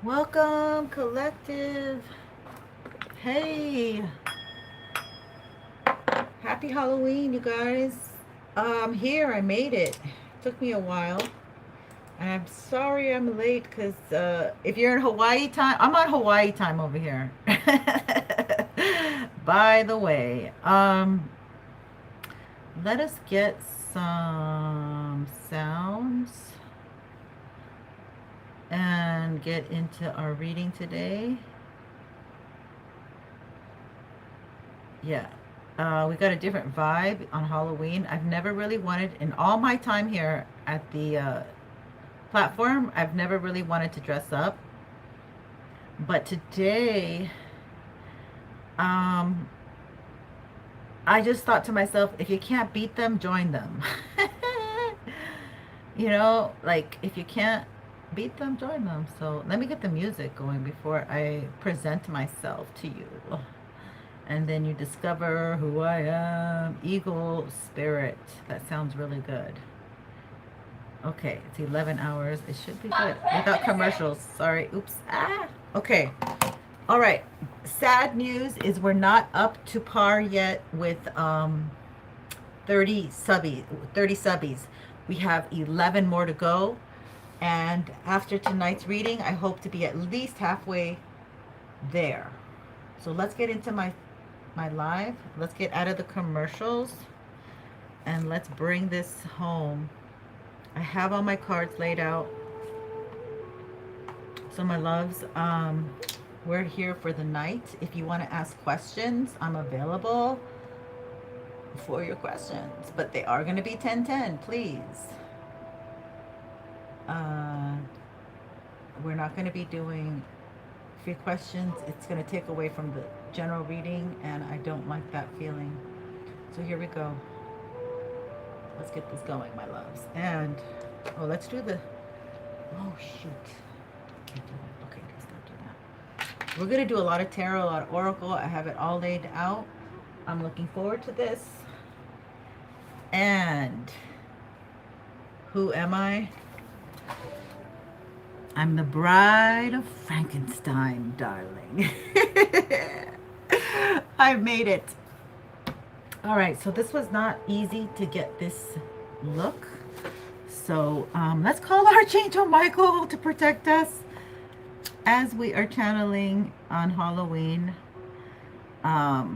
Welcome, collective. Hey, happy Halloween, you guys. I'm here. I made it. Took me a while. And I'm sorry I'm late because if you're in Hawaii time, I'm on Hawaii time over here. By the way, let us get some sounds and get into our reading today. Yeah. We got a different vibe on Halloween. I've never really wanted, in all my time here at the platform, I've never really wanted to dress up. But today, um, I just thought to myself, if you can't beat them, join them. You know, like if you can't beat them, join them. So let me get the music going before I present myself to you. And then you discover who I am. Eagle spirit. That sounds really good. Okay, it's 11 hours. It should be good. Without commercials. Sorry. Oops. Ah. Okay. All right. Sad news is we're not up to par yet with 30 subbies. We have 11 more to go. And after tonight's reading, I hope to be at least halfway there. So let's get into my live. Let's get out of the commercials and let's bring this home. I have all my cards laid out. So my loves, we're here for the night. If you want to ask questions, I'm available for your questions, but they are going to be 10-10, please. We're not going to be doing free questions. It's going to take away from the general reading, and I don't like that feeling. So here we go. Let's get this going, my loves. And let's do the shoot. Can't do that. Okay, let's not do that. We're gonna do a lot of tarot, a lot of oracle. I have it all laid out. I'm looking forward to this. And who am I? I'm the bride of Frankenstein, darling. I made it. All right, so this was not easy to get this look. So let's call Archangel Michael to protect us as we are channeling on Halloween. Oh,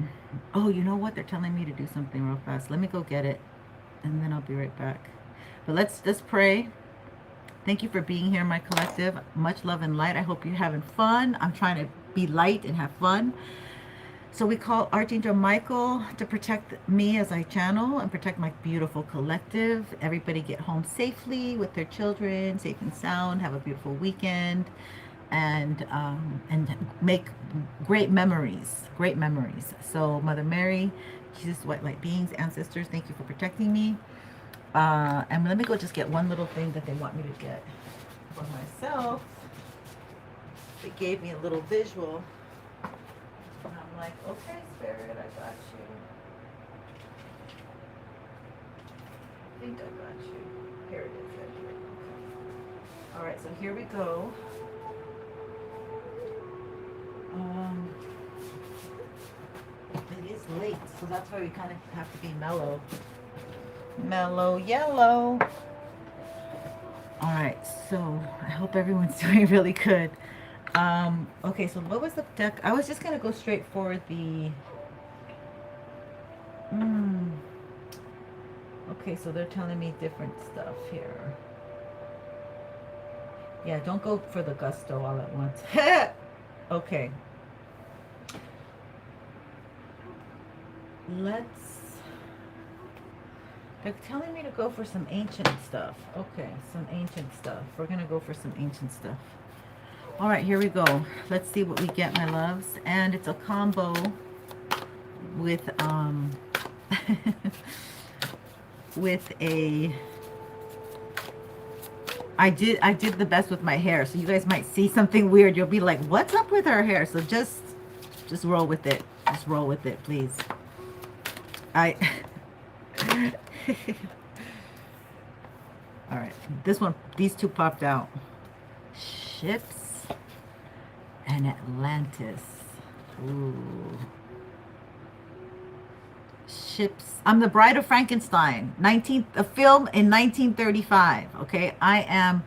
you know what? They're telling me to do something real fast. Let me go get it, and then I'll be right back. But let's just pray. Thank you for being here, my collective. Much love and light. I hope you're having fun. I'm trying to be light and have fun. So we call Archangel Michael to protect me as I channel and protect my beautiful collective. Everybody get home safely with their children, safe and sound. Have a beautiful weekend, and make great memories. Great memories. So Mother Mary, Jesus, white light beings, ancestors, thank you for protecting me. And let me go just get one little thing that they want me to get for myself. They gave me a little visual. And I'm like, okay, Spirit, I got you. I think I got you. Here it is, right here. Okay. All right, so here we go. It is late, so that's why we kind of have to be mellow. Mellow yellow. All right, so I hope everyone's doing really good. Okay, so what was the deck? I was just gonna go straight for the okay, so they're telling me different stuff here. Yeah, don't go for the gusto all at once. Okay, they're telling me to go for some ancient stuff. Okay, some ancient stuff. We're gonna go for some ancient stuff. All right, here we go. Let's see what we get, my loves. And it's a combo with with a I did the best with my hair, so you guys might see something weird. You'll be like, what's up with her hair? So just roll with it. Just roll with it, please. All right, these two popped out. Ships. and Atlantis. Ooh. Ships. I'm the Bride of Frankenstein. A film in 1935. Okay, I am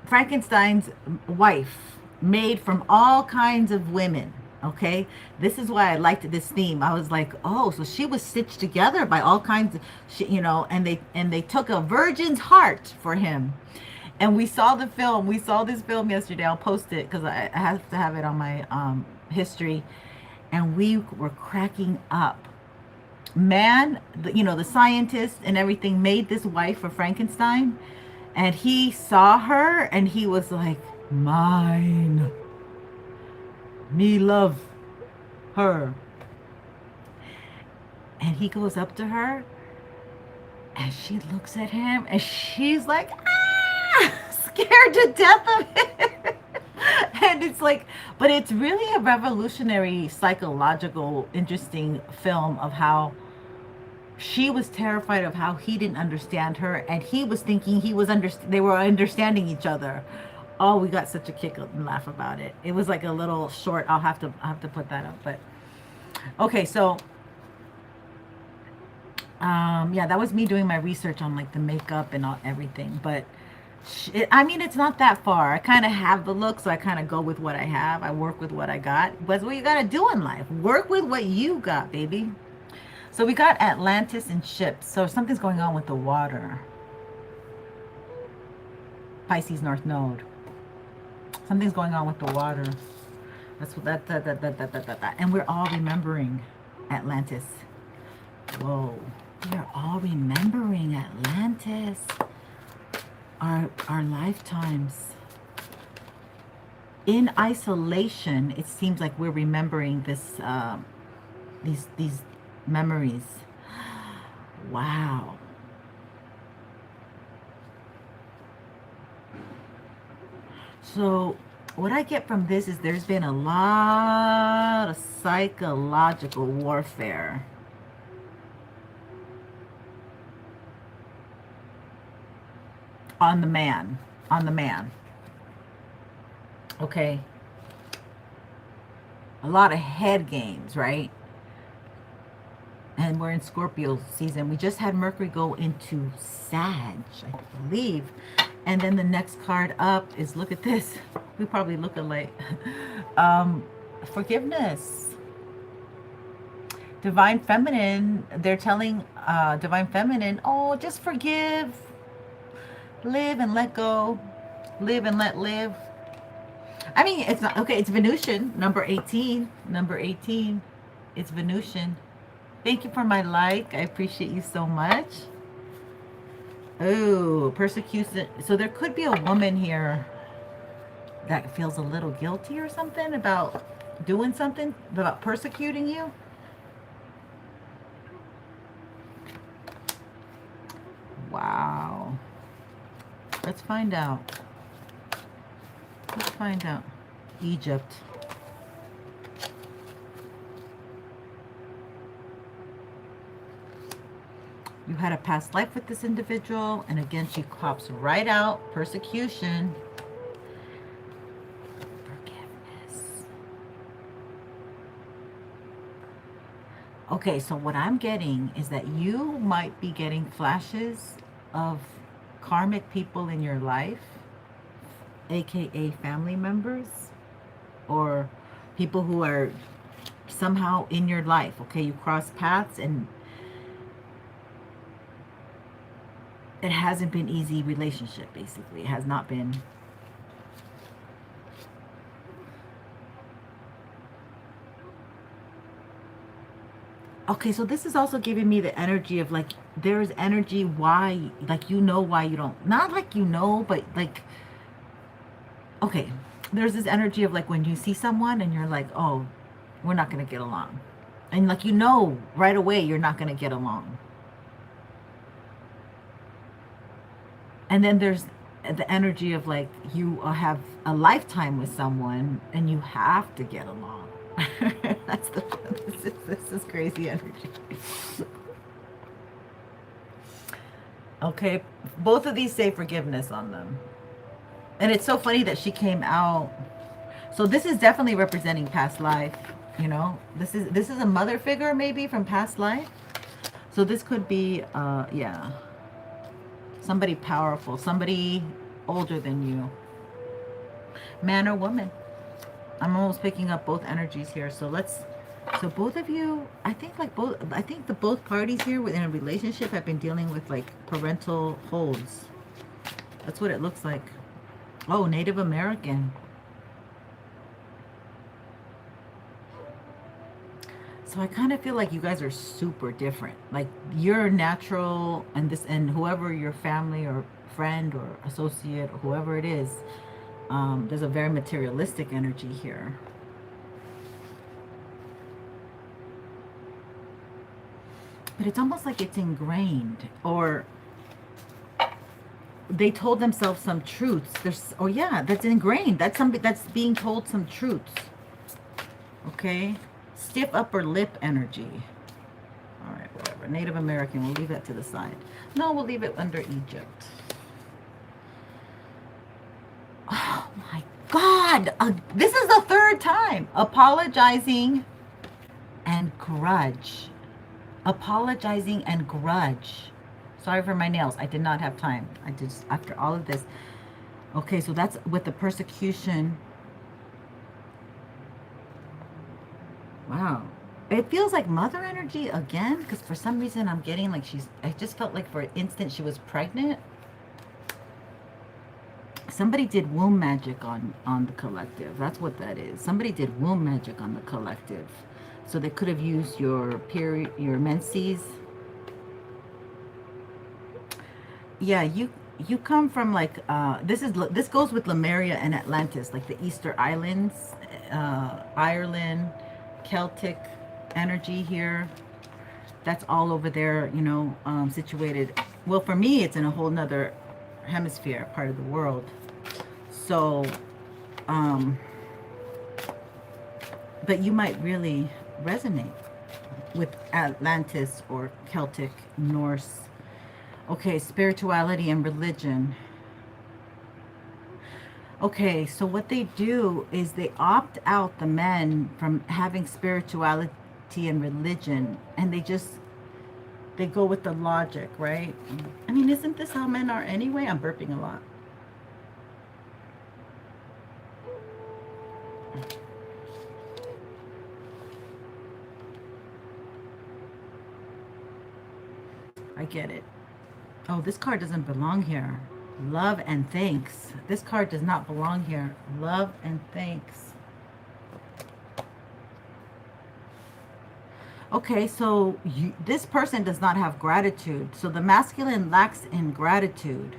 Frankenstein's wife, made from all kinds of women. Okay, this is why I liked this theme. I was like, oh, so she was stitched together by all kinds of, and they took a virgin's heart for him. And we saw the film. We saw this film yesterday. I'll post it because I have to have it on my history. And we were cracking up. Man, the scientist and everything made this wife for Frankenstein. And he saw her and he was like, mine. Me love her. And he goes up to her and she looks at him and she's like, ah, scared to death of him. And it's like, but it's really a revolutionary, psychological, interesting film of how she was terrified of how he didn't understand her, and he was thinking they were understanding each other. Oh, we got such a kick and laugh about it. It was like a little short. I'll have to put that up. But okay, so yeah, that was me doing my research on like the makeup and everything. But I mean, it's not that far. I kind of have the look, so I kind of go with what I have. I work with what I got. That's what you got to do in life. Work with what you got, baby. So we got Atlantis and ships. So something's going on with the water. Pisces North Node. Something's going on with the water. That's what that. And we're all remembering Atlantis. Whoa. We are all remembering Atlantis. Our lifetimes. In isolation, it seems like we're remembering this these memories. Wow. So what I get from this is there's been a lot of psychological warfare. On the man. Okay. A lot of head games, right? And we're in Scorpio season. We just had Mercury go into Sag, I believe. And then the next card up is, look at this. We probably look alike. Forgiveness. Divine Feminine. They're telling Divine Feminine, oh, just forgive. Live and let go. Live and let live. I mean, it's not, okay, it's Venusian, number 18. Number 18. It's Venusian. Thank you for my like. I appreciate you so much. Oh, persecution. So there could be a woman here that feels a little guilty or something about doing something, about persecuting you. Wow. Let's find out. Let's find out. Egypt. You had a past life with this individual, and again, she pops right out. Persecution. Forgiveness. Okay, so what I'm getting is that you might be getting flashes of karmic people in your life, aka family members, or people who are somehow in your life. Okay, you cross paths and it hasn't been easy relationship, basically. It has not been. Okay, so this is also giving me the energy of like, there's energy why, like, you know why you don't, not like you know, but like, okay, there's this energy of like when you see someone and you're like, oh, we're not going to get along. And like, you know, right away, you're not going to get along. And then there's the energy of like, you have a lifetime with someone and you have to get along. That's this is crazy energy. Okay, both of these say forgiveness on them. And it's so funny that she came out. So this is definitely representing past life. You know, this is a mother figure maybe from past life. So this could be, yeah, somebody powerful, somebody older than you, man or woman. I'm almost picking up both energies here. So let's, so both of you, I think like both, I think the both parties here within a relationship have been dealing with like parental holds. That's what it looks like. Oh, Native American. So I kind of feel like you guys are super different. Like you're natural, and this, and whoever your family or friend or associate or whoever it is, there's a very materialistic energy here. But it's almost like it's ingrained, or they told themselves some truths. There's, oh yeah, that's ingrained. That's something that's being told some truths. Okay, stiff upper lip energy. All right, whatever. Native American, we'll leave that to the side. No, we'll leave it under Egypt. Oh my God, this is the third time. Apologizing and grudge. Apologizing and grudge. Sorry for my nails. I did not have time. I just, after all of this. Okay, so that's with the persecution. Wow. It feels like mother energy again, because for some reason I'm getting like she's, I just felt like for an instant she was pregnant. Somebody did womb magic on the collective. That's what that is. Somebody did womb magic on the collective. So they could have used your period, your menses. Yeah, you come from like this goes with Lemuria and Atlantis, like the Easter Islands, Ireland, Celtic energy here. That's all over there, you know, situated. Well, for me, it's in a whole nother hemisphere, part of the world. So, but you might really resonate with Atlantis or Celtic, Norse. Okay, spirituality and religion. Okay, so what they do is they opt out the men from having spirituality and religion, and they go with the logic, right? I mean, isn't this how men are anyway? I'm burping a lot. I get it. Oh, this card doesn't belong here. Love and thanks. This card does not belong here. Love and thanks. Okay, so this person does not have gratitude. So the masculine lacks in gratitude.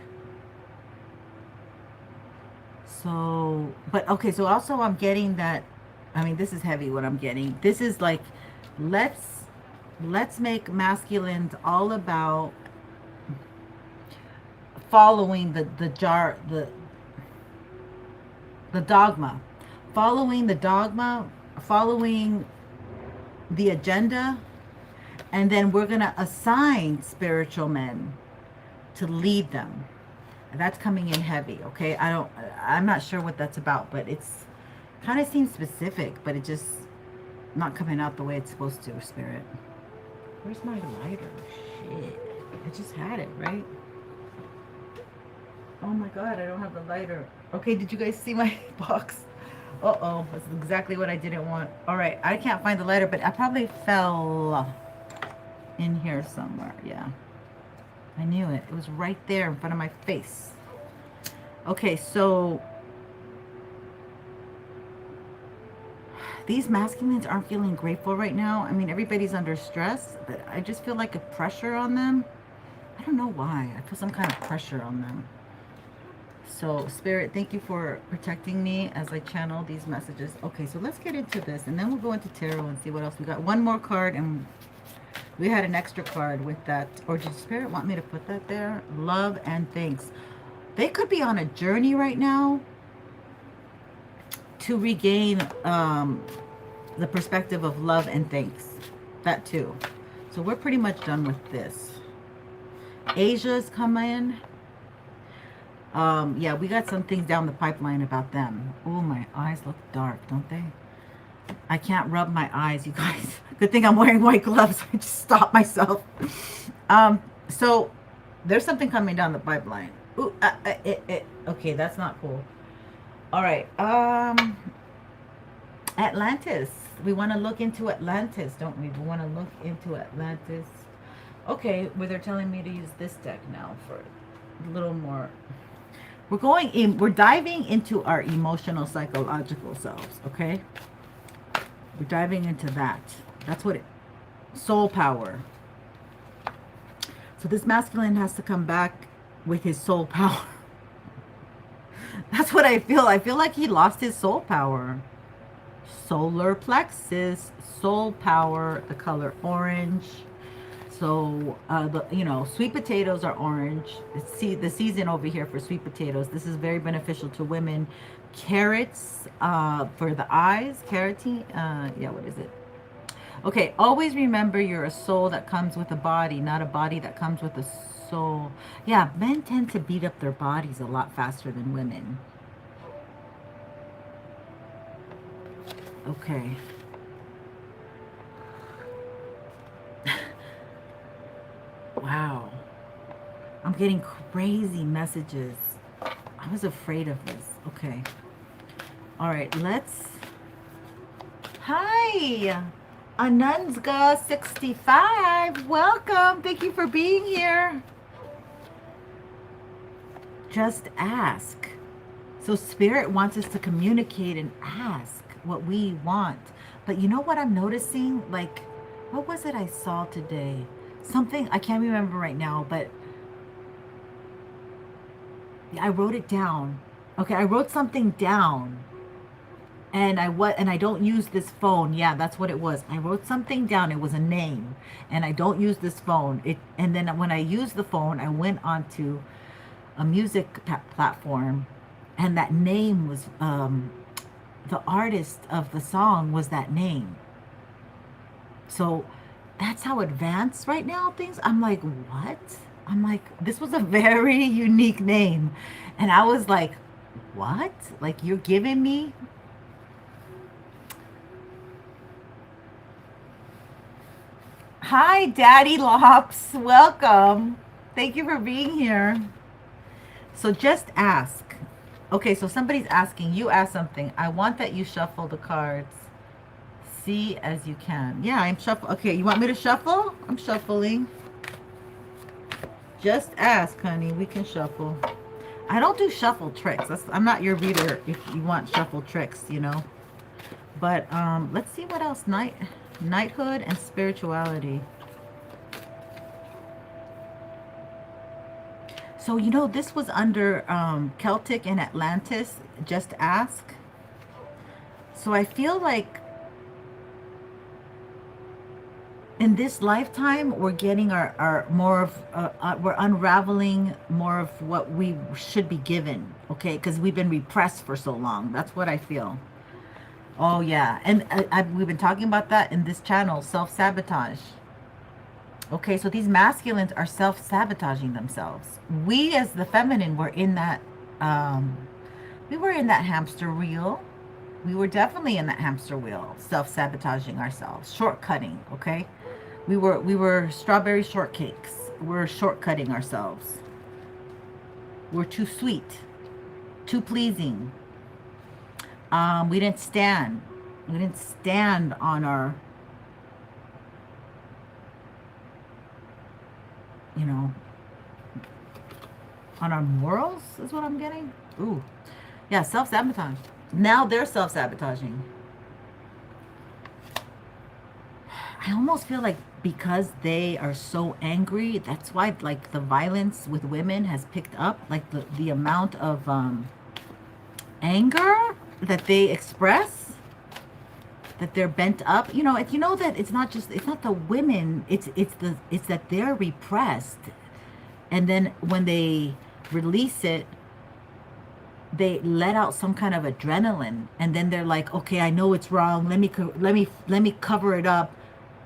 So, but okay, so also I'm getting that, I mean, this is heavy what I'm getting. This is like, let's make masculines all about following the dogma, following the dogma, following the agenda, and then we're going to assign spiritual men to lead them. That's coming in heavy, okay? I'm not sure what that's about, but it's kind of seems specific, but it just not coming out the way it's supposed to, Spirit. Where's my lighter? Shit. I just had it, right? Oh my God, I don't have the lighter. Okay, did you guys see my box? Uh-oh, that's exactly what I didn't want. All right, I can't find the lighter, but I probably fell in here somewhere. Yeah, I knew it. It was right there in front of my face. Okay, so these masculines aren't feeling grateful right now. I mean, everybody's under stress, but I just feel like a pressure on them. I don't know why. I feel some kind of pressure on them. So, Spirit, thank you for protecting me as I channel these messages. Okay, so let's get into this, and then we'll go into tarot and see what else we got. One more card, and we had an extra card with that. Or did Spirit want me to put that there? Love and thanks. They could be on a journey right now to regain the perspective of love and thanks. That too. So we're pretty much done with this. Asia's come in. Yeah, we got some things down the pipeline about them. Oh, my eyes look dark, don't they? I can't rub my eyes, you guys. Good thing I'm wearing white gloves. I just stopped myself. So there's something coming down the pipeline. Ooh, okay, that's not cool. All right. Atlantis. We want to look into Atlantis, don't we? We want to look into Atlantis. Okay, well, they're telling me to use this deck now for a little more. We're going in, we're diving into our emotional, psychological selves, okay? We're diving into that. That's what it, soul power. So this masculine has to come back with his soul power. That's what I feel. I feel like he lost his soul power. Solar plexus, soul power, the color orange. So, sweet potatoes are orange. See the season over here for sweet potatoes. This is very beneficial to women. Carrots for the eyes, carotene. What is it? Okay, always remember you're a soul that comes with a body, not a body that comes with a soul. Yeah, men tend to beat up their bodies a lot faster than women. Okay. Wow. I'm getting crazy messages. I was afraid of this. Okay. All right, let's... Hi! Anunzga65. Welcome. Thank you for being here. Just ask. So Spirit wants us to communicate and ask what we want. But you know what I'm noticing? Like, what was it I saw today? Something, I can't remember right now, but I wrote it down. Okay, I wrote something down. And I don't use this phone. Yeah, that's what it was. I wrote something down. It was a name. And I don't use this phone. And then when I used the phone, I went onto a music platform, and that name was the artist of the song was that name. So that's how advanced right now things. I'm like, what? I'm like, this was a very unique name. And I was like, what? Like, you're giving me... Hi, Daddy Lops. Welcome. Thank you for being here. So just ask. Okay, so somebody's asking. You ask something. I want that you shuffle the cards. See as you can. Yeah, I'm shuffling. Okay, you want me to shuffle? I'm shuffling. Just ask, honey. We can shuffle. I don't do shuffle tricks. I'm not your reader if you want shuffle tricks, you know. But let's see what else. Knighthood and spirituality. So, you know, this was under Celtic and Atlantis. Just ask. So I feel like in this lifetime, we're getting our more of, we're unraveling more of what we should be given, okay? Because we've been repressed for so long. That's what I feel. Oh, yeah. And we've been talking about that in this channel, self-sabotage. Okay, so these masculines are self-sabotaging themselves. We as the feminine were in that, we were in that hamster wheel. We were definitely in that hamster wheel, self-sabotaging ourselves, shortcutting, okay? We were strawberry shortcakes. We're shortcutting ourselves. We're too sweet, too pleasing. We didn't stand. We didn't stand on our, you know, on our morals is what I'm getting. Ooh. Yeah, self-sabotage. Now they're self-sabotaging. I almost feel like because they are so angry, that's why like the violence with women has picked up, like the amount of anger that they express, that they're bent up. You know, if you know that it's not the women, it's that they're repressed, and then when they release it, they let out some kind of adrenaline, and then they're like, okay, I know it's wrong, let me cover it up,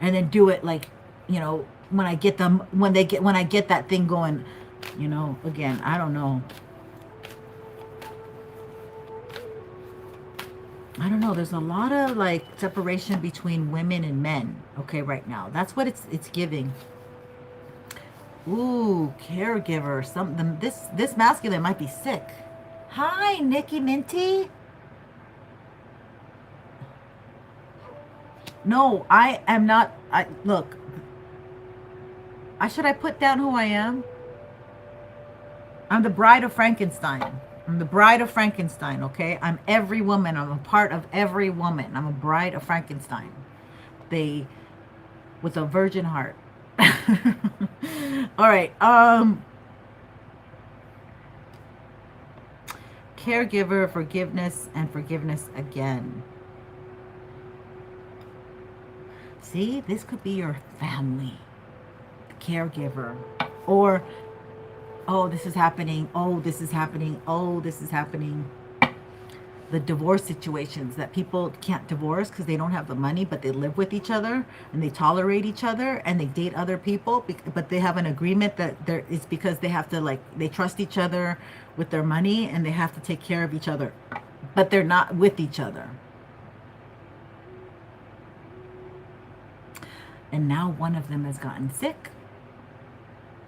and then do it, like, you know, when I get that thing going, you know. Again, I don't know. I don't know. There's a lot of like separation between women and men. Okay, right now. That's what it's giving. Ooh, caregiver. Something. This masculine might be sick. Hi, Nikki Minty. No, I am not. I look. Should I put down who I am? I'm the bride of Frankenstein. I'm the bride of Frankenstein, okay? I'm every woman. I'm a part of every woman. I'm a bride of Frankenstein. They, with a virgin heart. All right. Caregiver, forgiveness, and forgiveness again. See, this could be your family. The caregiver. Or oh, this is happening. Oh, this is happening. Oh, this is happening. The divorce situations that people can't divorce because they don't have the money, but they live with each other and they tolerate each other and they date other people, but they have an agreement that it's because they have to, like, they trust each other with their money and they have to take care of each other, but they're not with each other. And now one of them has gotten sick.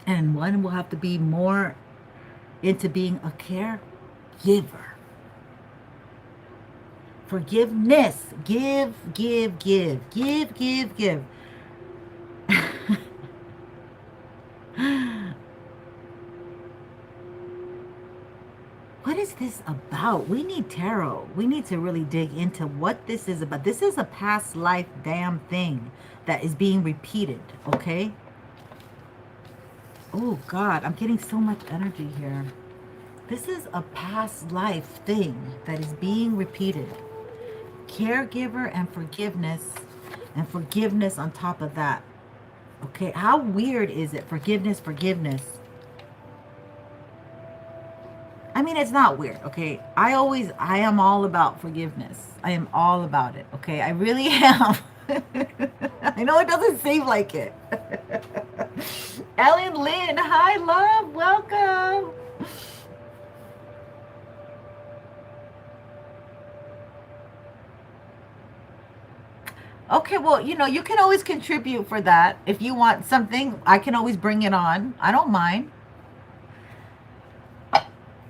And one will have to be more into being a caregiver. Forgiveness. Give. What is this about? We need tarot. We need to really dig into what this is about. This is a past life damn thing that is being repeated, okay? Oh, God, I'm getting so much energy here. This is a past life thing that is being repeated. Caregiver and forgiveness on top of that. Okay, how weird is it? Forgiveness. I mean, it's not weird, okay? I am all about forgiveness. I am all about it, okay? I really am. I know it doesn't seem like it. Ellen Lynn, hi, love, welcome. Okay, well, you know, you can always contribute for that. If you want something, I can always bring it on. I don't mind.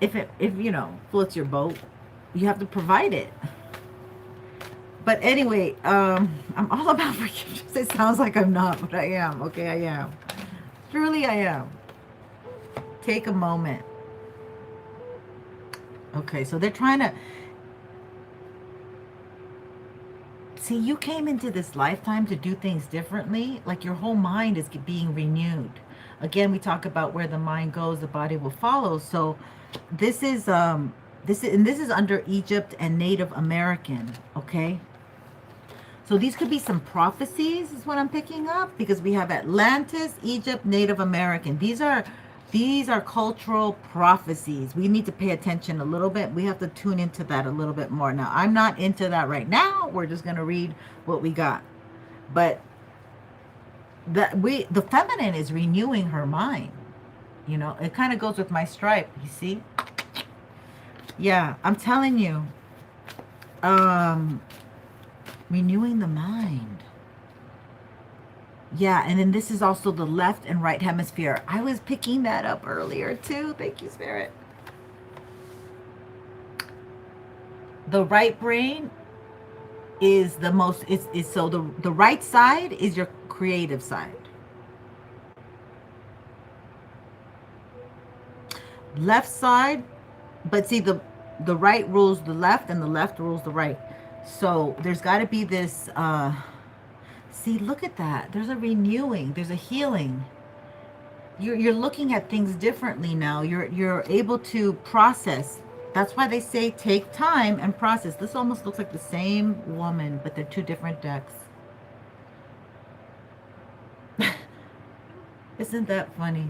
If you know, floats your boat, you have to provide it. But anyway, I'm all about forgiveness. It sounds like I'm not, but I am. Okay, I am. Truly, I am. Take a moment. Okay, so they're trying to... See, you came into this lifetime to do things differently. Like your whole mind is being renewed. Again, we talk about where the mind goes, the body will follow. So this is under Egypt and Native American, okay? So these could be some prophecies is what I'm picking up, because we have Atlantis, Egypt, Native American. These are cultural prophecies. We need to pay attention a little bit. We have to tune into that a little bit more. Now, I'm not into that right now. We're just going to read what we got. But the feminine is renewing her mind. You know, it kind of goes with my stripe, you see? Yeah, I'm telling you. Renewing the mind. Yeah, and then this is also the left and right hemisphere. I was picking that up earlier too. Thank you, Spirit. The right brain is the most, so the right side is your creative side. Left side, but see, the right rules the left and the left rules the right. So there's got to be this, see, look at that. There's a renewing. There's a healing. You're looking at things differently now. You're able to process. That's why they say take time and process. This almost looks like the same woman, but they're two different decks. Isn't that funny?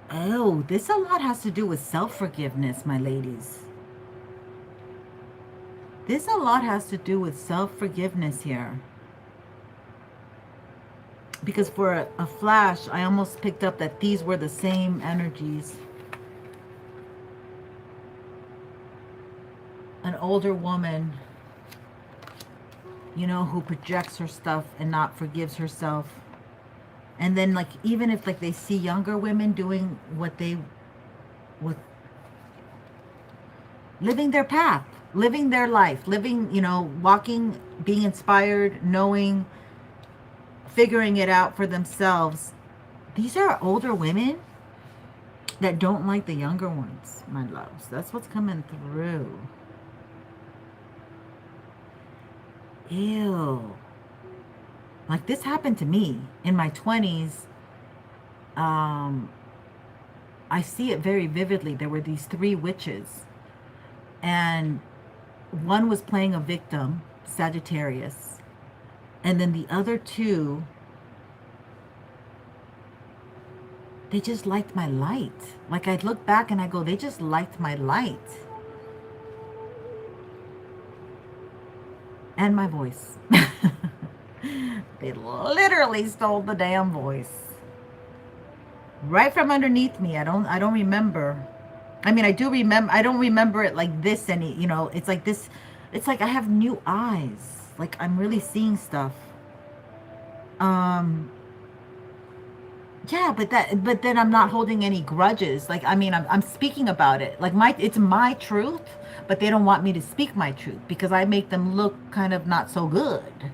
Oh, this a lot has to do with self-forgiveness, my ladies. This a lot has to do with self-forgiveness here. Because for a flash, I almost picked up that these were the same energies. an older woman, you know, who projects her stuff and not forgives herself. And then, like, even if, like, they see younger women doing what they, with living their path, living their life, living, you know, walking, being inspired, knowing, figuring it out for themselves. These are older women that don't like the younger ones, my loves. That's what's coming through. Ew. Like, this happened to me in my 20s. I see it very vividly. There were these 3 witches, and one was playing a victim, Sagittarius, and then the other 2, they just liked my light. Like, I'd look back and I go, they just liked my light and my voice. They literally stole the damn voice right from underneath me. I don't remember. I mean, I do remember. I don't remember it like this. Any, you know, it's like this. It's like I have new eyes. Like, I'm really seeing stuff. Yeah, but then I'm not holding any grudges. Like, I mean, I'm speaking about it. Like, it's my truth, but they don't want me to speak my truth because I make them look kind of not so good.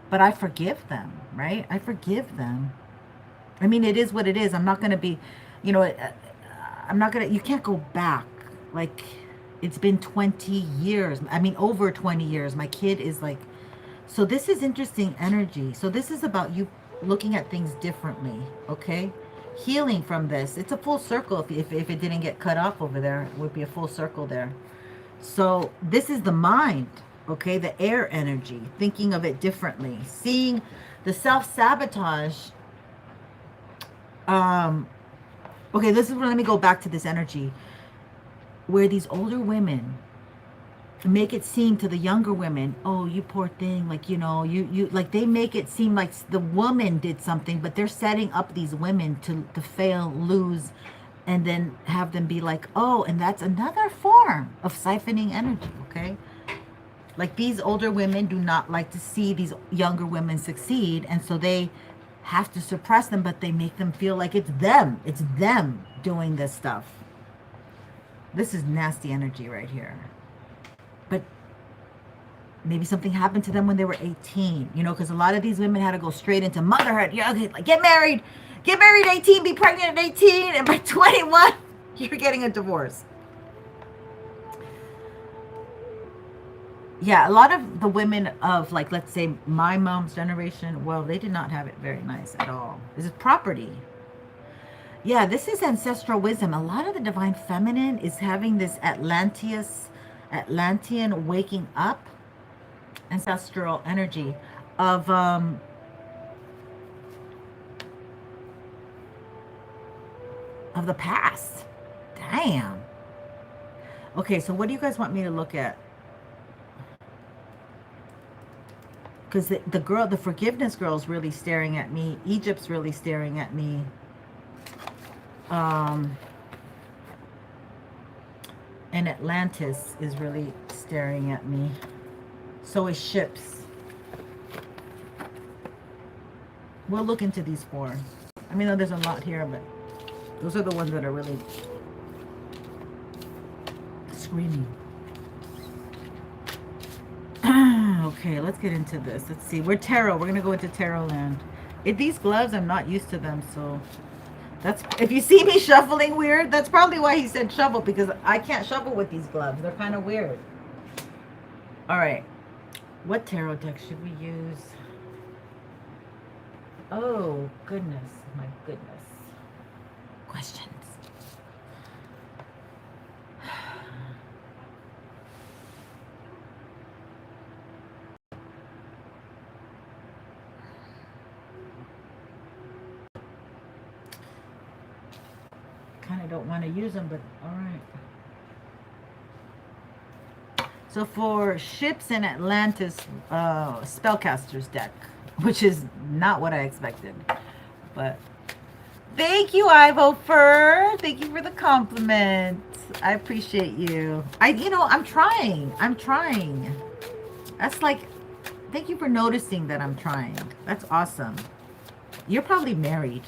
But I forgive them, right? I forgive them. I mean, it is what it is. I'm not going to be, you know, I'm not going to, you can't go back. Like, it's been 20 years. I mean, over 20 years. My kid is like, so this is interesting energy. So this is about you looking at things differently, okay? Healing from this. It's a full circle. If it didn't get cut off over there, it would be a full circle there. So this is the mind. Okay, the air energy, thinking of it differently, seeing the self-sabotage. Okay, this is where, let me go back to this energy, where these older women make it seem to the younger women, oh, you poor thing, like, you know, you like, they make it seem like the woman did something, but they're setting up these women to fail, lose, and then have them be like, oh, and that's another form of siphoning energy, okay? Like, these older women do not like to see these younger women succeed, and so they have to suppress them, but they make them feel like it's them doing this stuff. This is nasty energy right here. But maybe something happened to them when they were 18, you know, because a lot of these women had to go straight into motherhood. Yeah, okay, like, get married at 18, be pregnant at 18, and by 21, you're getting a divorce. Yeah, a lot of the women of, like, let's say my mom's generation, well, they did not have it very nice at all. This is property. Yeah, this is ancestral wisdom. A lot of the divine feminine is having this Atlantean waking up, ancestral energy of the past. Damn. Okay, so what do you guys want me to look at? Because the forgiveness girl is really staring at me. Egypt's really staring at me. And Atlantis is really staring at me. So is ships. We'll look into these 4. I mean, there's a lot here, but those are the ones that are really screaming. Okay, let's get into this. Let's see. We're tarot. We're going to go into tarot land. These gloves, I'm not used to them, so that's, if you see me shuffling weird, that's probably why he said shovel, because I can't shuffle with these gloves. They're kind of weird. All right. What tarot deck should we use? Oh, goodness. My goodness. Questions. Kind of don't want to use them, but all right. So for ships in Atlantis, spellcaster's deck, which is not what I expected, but thank you, Ivo Fur. Thank you for the compliment. I appreciate you. I'm trying. I'm trying. That's like, thank you for noticing that I'm trying. That's awesome. You're probably married.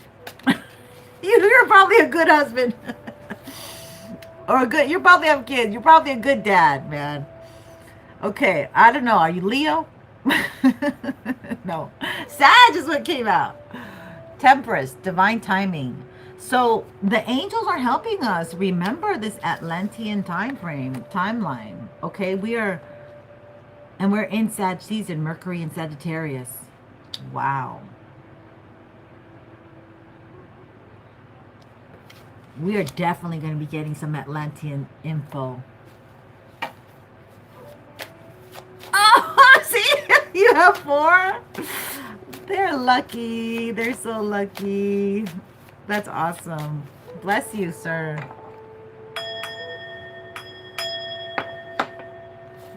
You're probably a good husband. Or a good, you probably have kids. You're probably a good dad, man. Okay, I don't know. Are you Leo? No. Sag is what came out. Temperance, divine timing. So the angels are helping us remember this Atlantean timeline. Okay, we're in Sag season, Mercury and Sagittarius. Wow. We are definitely going to be getting some Atlantean info. Oh, see? You have 4? They're lucky. They're so lucky. That's awesome. Bless you, sir.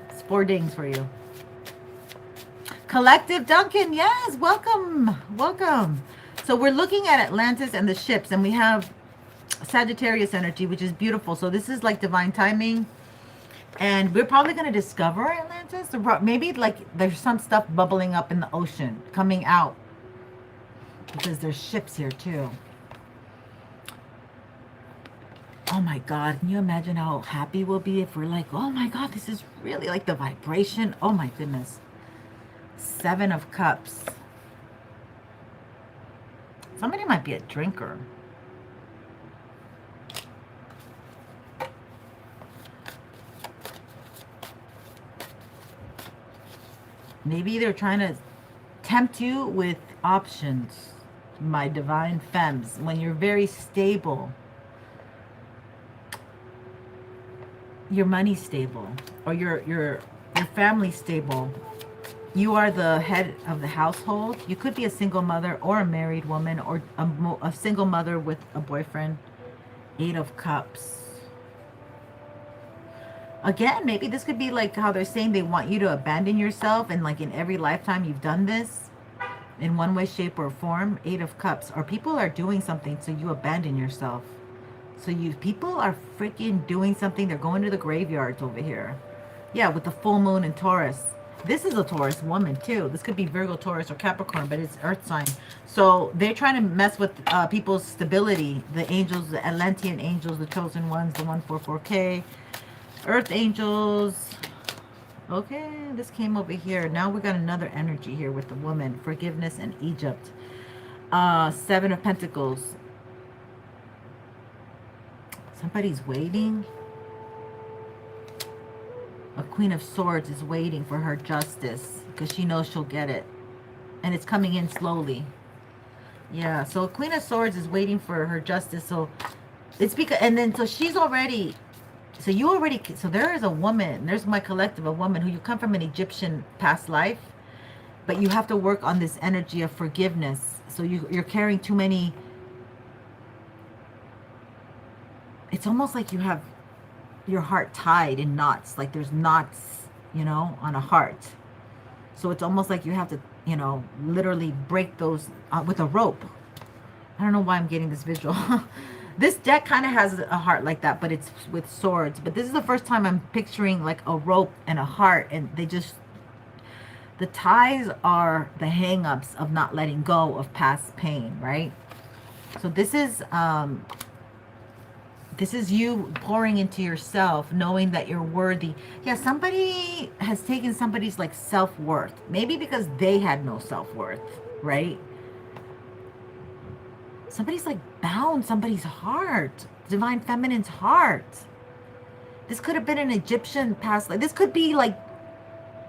It's 4 dings for you. Collective Duncan, yes, welcome. Welcome. So we're looking at Atlantis and the ships, and we have Sagittarius energy, which is beautiful. So this is like divine timing. And we're probably going to discover Atlantis. Or maybe like there's some stuff bubbling up in the ocean, coming out. Because there's ships here too. Oh my God, can you imagine how happy we'll be if we're like, oh my God, this is really like the vibration. Oh my goodness. 7 of Cups. Somebody might be a drinker. Maybe they're trying to tempt you with options, my divine femmes. When you're very stable, your money's stable, or your family's stable. You are the head of the household. You could be a single mother or a married woman, or a single mother with a boyfriend. 8 of Cups. Again, maybe this could be like how they're saying they want you to abandon yourself, and like in every lifetime you've done this in one way, shape, or form. 8 of Cups. Or people are doing something so you abandon yourself. So people are freaking doing something. They're going to the graveyards over here. Yeah, with the full moon in Taurus. This is a Taurus woman too. This could be Virgo, Taurus, or Capricorn, but it's earth sign. So they're trying to mess with people's stability. The angels, the Atlantean angels, the chosen ones, the 144K. Earth angels. Okay, this came over here. Now we got another energy here with the woman. Forgiveness and Egypt. 7 of Pentacles. Somebody's waiting. A Queen of Swords is waiting for her justice because she knows she'll get it. And it's coming in slowly. Yeah, so Queen of Swords is waiting for her justice. So it's because, and then so she's already, so there is a woman, there's my collective, a woman who you come from an Egyptian past life, but you have to work on this energy of forgiveness. So you're carrying too many. It's almost like you have your heart tied in knots, like there's knots, on a heart. So it's almost like you have to, literally break those with a rope. I don't know why I'm getting this visual. This deck kind of has a heart like that, but it's with swords. But this is the first time I'm picturing like a rope and a heart, and the ties are the hang-ups of not letting go of past pain, right? So this is you pouring into yourself, knowing that you're worthy. Yeah, somebody has taken somebody's like self-worth. Maybe because they had no self-worth, right? Somebody's like bound somebody's heart. Divine Feminine's heart. This could have been an Egyptian past life. This could be like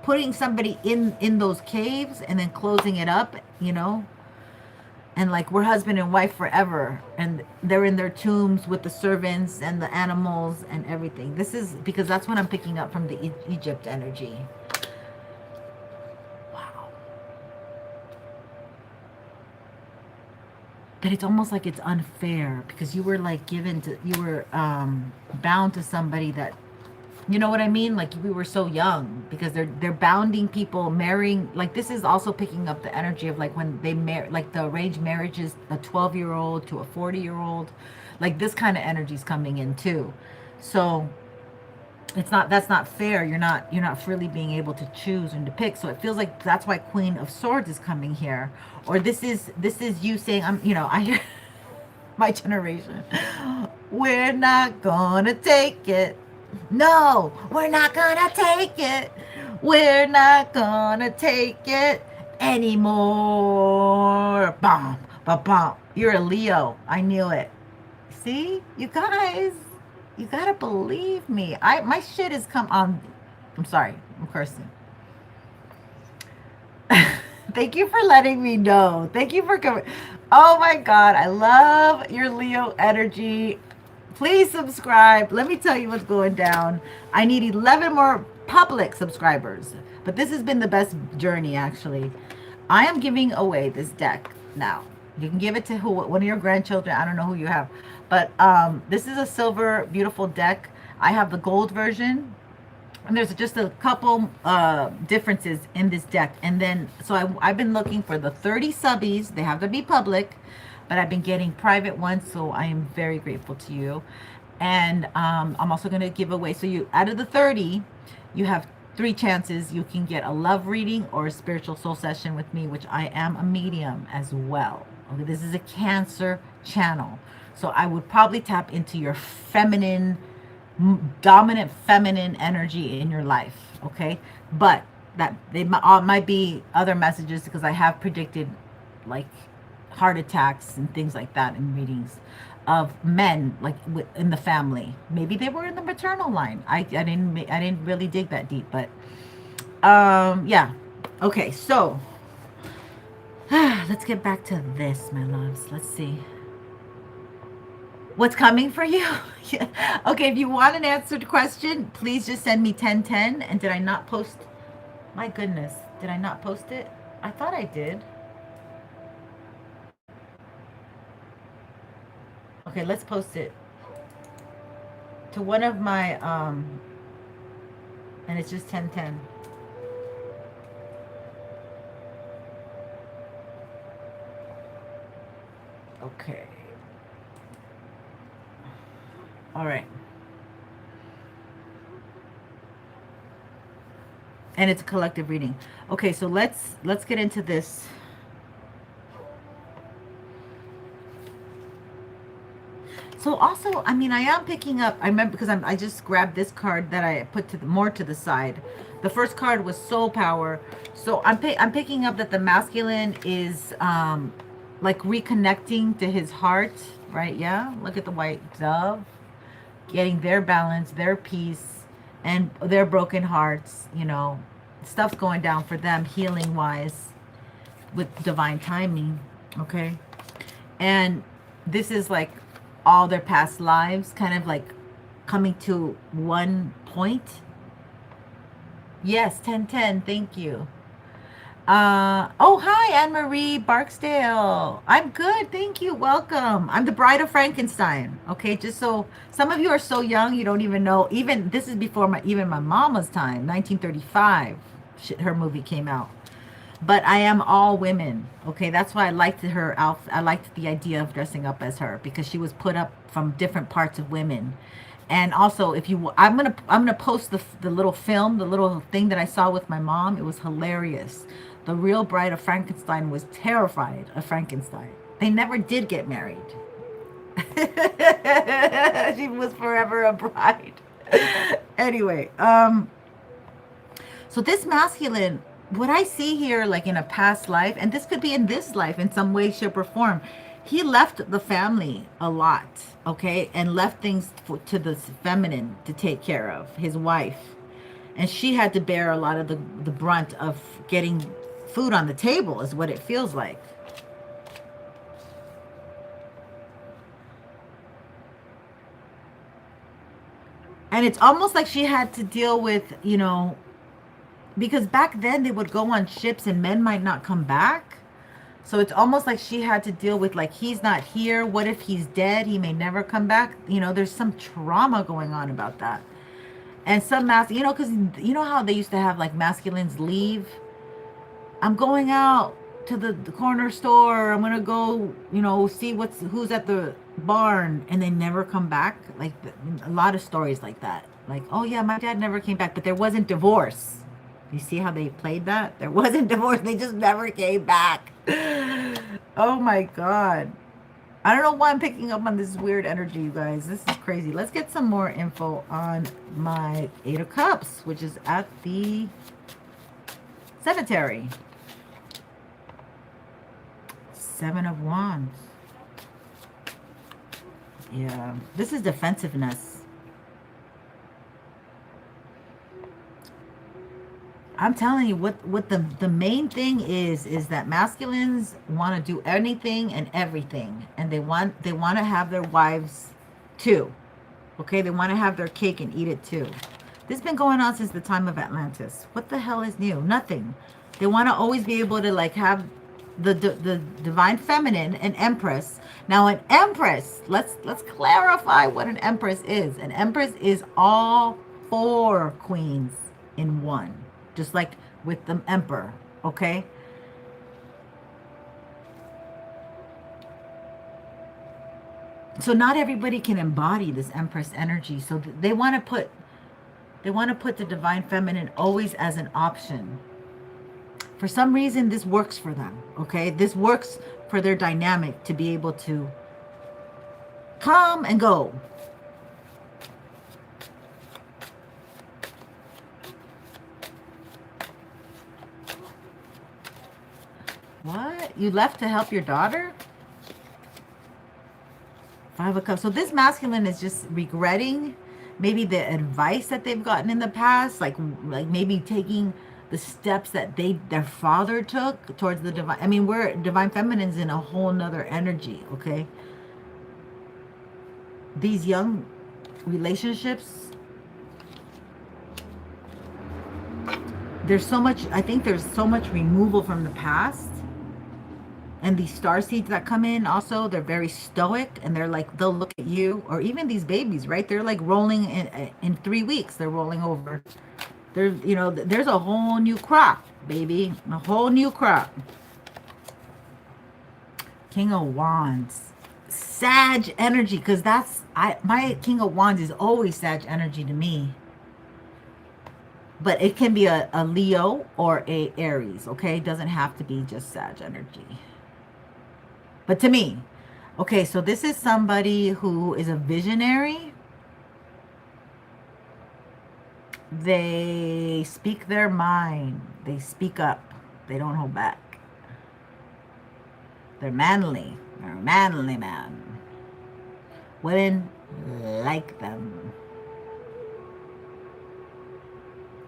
putting somebody in those caves and then closing it up, and like we're husband and wife forever, and they're in their tombs with the servants and the animals and everything. This is because that's what I'm picking up from the Egypt energy. Wow. But it's almost like it's unfair because you were like bound to somebody that, you know what I mean? Like we were so young, because they're bounding people, marrying. Like this is also picking up the energy of like when they marry, like the arranged marriages, a 12-year-old to a 40-year-old. Like this kind of energy is coming in too. So it's not, that's not fair. You're not freely being able to choose and to pick. So it feels like that's why Queen of Swords is coming here. Or this is you saying, I hear my generation. We're not gonna take it. No, we're not gonna take it. We're not gonna take it anymore. Bomb, ba bomb. You're a Leo. I knew it. See, you guys, you gotta believe me. My shit has come on. I'm sorry, I'm cursing. Thank you for letting me know. Thank you for coming. Oh my God, I love your Leo energy. Please subscribe. Let me tell you what's going down. I need 11 more public subscribers. But this has been the best journey, actually. I am giving away this deck now. You can give it to one of your grandchildren. I don't know who you have. But this is a silver, beautiful deck. I have the gold version. And there's just a couple differences in this deck. And then, so I've been looking for the 30 subbies. They have to be public, but I've been getting private ones. So I am very grateful to you. And I'm also going to give away. So you, out of the 30, you have 3 chances. You can get a love reading or a spiritual soul session with me, which I am a medium as well. Okay, this is a Cancer channel. So I would probably tap into your feminine, dominant feminine energy in your life, okay? But that they might be other messages, because I have predicted like heart attacks and things like that in readings of men, like in the family. Maybe they were in the maternal line. I didn't really dig that deep, but yeah. Okay, so let's get back to this, my loves. Let's see what's coming for you. Okay, if you want an answered question, please just send me 1010. And did I not post? My goodness, did I not post it? I thought I did. Okay, let's post it to one of my and it's just 1010. Okay. All right. And it's a collective reading. Okay, so let's get into this. So also, I mean, I am picking up, I remember, because I just grabbed this card that I put more to the side. The first card was soul power. So I'm picking up that the masculine is like reconnecting to his heart, right? Yeah, look at the white dove. Getting their balance, their peace, and their broken hearts, stuff's going down for them healing wise with divine timing, okay? And this is like all their past lives kind of like coming to one point. Yes, 1010, thank you. Oh, hi, Anne-Marie Barksdale. I'm good, thank you, welcome. I'm the Bride of Frankenstein, okay? Just so, some of you are so young, you don't even know, even, this is before even my mama's time, 1935, her movie came out. But I am all women, okay? That's why I liked her outfit. I liked the idea of dressing up as her, because she was put up from different parts of women. And also, if you, I'm gonna post the little film, the little thing that I saw with my mom. It was hilarious. The real Bride of Frankenstein was terrified of Frankenstein. They never did get married. She was forever a bride. Anyway, so this masculine, what I see here, like in a past life, and this could be in this life in some way, shape, or form, he left the family a lot, okay, and left things to the feminine to take care of, his wife. And she had to bear a lot of the brunt of getting food on the table, is what it feels like. And it's almost like she had to deal with, because back then they would go on ships and men might not come back. So it's almost like she had to deal with, like, he's not here. What if he's dead? He may never come back. There's some trauma going on about that. And some because how they used to have like masculines leave. I'm going out to the corner store. I'm going to go, see who's at the barn, and they never come back. Like a lot of stories like that. Like, oh yeah, my dad never came back, but there wasn't divorce. You see how they played that? There wasn't divorce. They just never came back. Oh my God. I don't know why I'm picking up on this weird energy, you guys. This is crazy. Let's get some more info on my Eight of Cups, which is at the cemetery. Seven of Wands. Yeah, this is defensiveness. I'm telling you, what the main thing is that masculines want to do anything and everything, and they want to have their wives too. Okay, they want to have their cake and eat it too. This has been going on since the time of Atlantis. What the hell is new? Nothing. They want to always be able to like have the divine feminine, an empress. Now an empress, let's clarify what an empress is. An empress is all four queens in one, just like with the emperor, okay? So not everybody can embody this empress energy. So they want to put the divine feminine always as an option. For some reason, this works for them, okay? This works for their dynamic to be able to come and go. What? You left to help your daughter? Five of Cups. So this masculine is just regretting maybe the advice that they've gotten in the past, like maybe taking the steps that their father took towards the divine. I mean, we're divine feminine's in a whole nother energy, okay? These young relationships, there's so much, I think there's so much removal from the past. And these star seeds that come in also, they're very stoic, and they're like, they'll look at you, or even these babies, right? They're like rolling in 3 weeks, they're rolling over. There's, you know, there's a whole new crop, baby. A whole new crop. King of Wands. Sag energy, because my King of Wands is always Sag energy to me. But it can be a Leo or a Aries, okay? It doesn't have to be just Sag energy. But to me, okay, so this is somebody who is a visionary. They speak their mind. They speak up. They don't hold back. They're manly. They're a manly man. Women like them.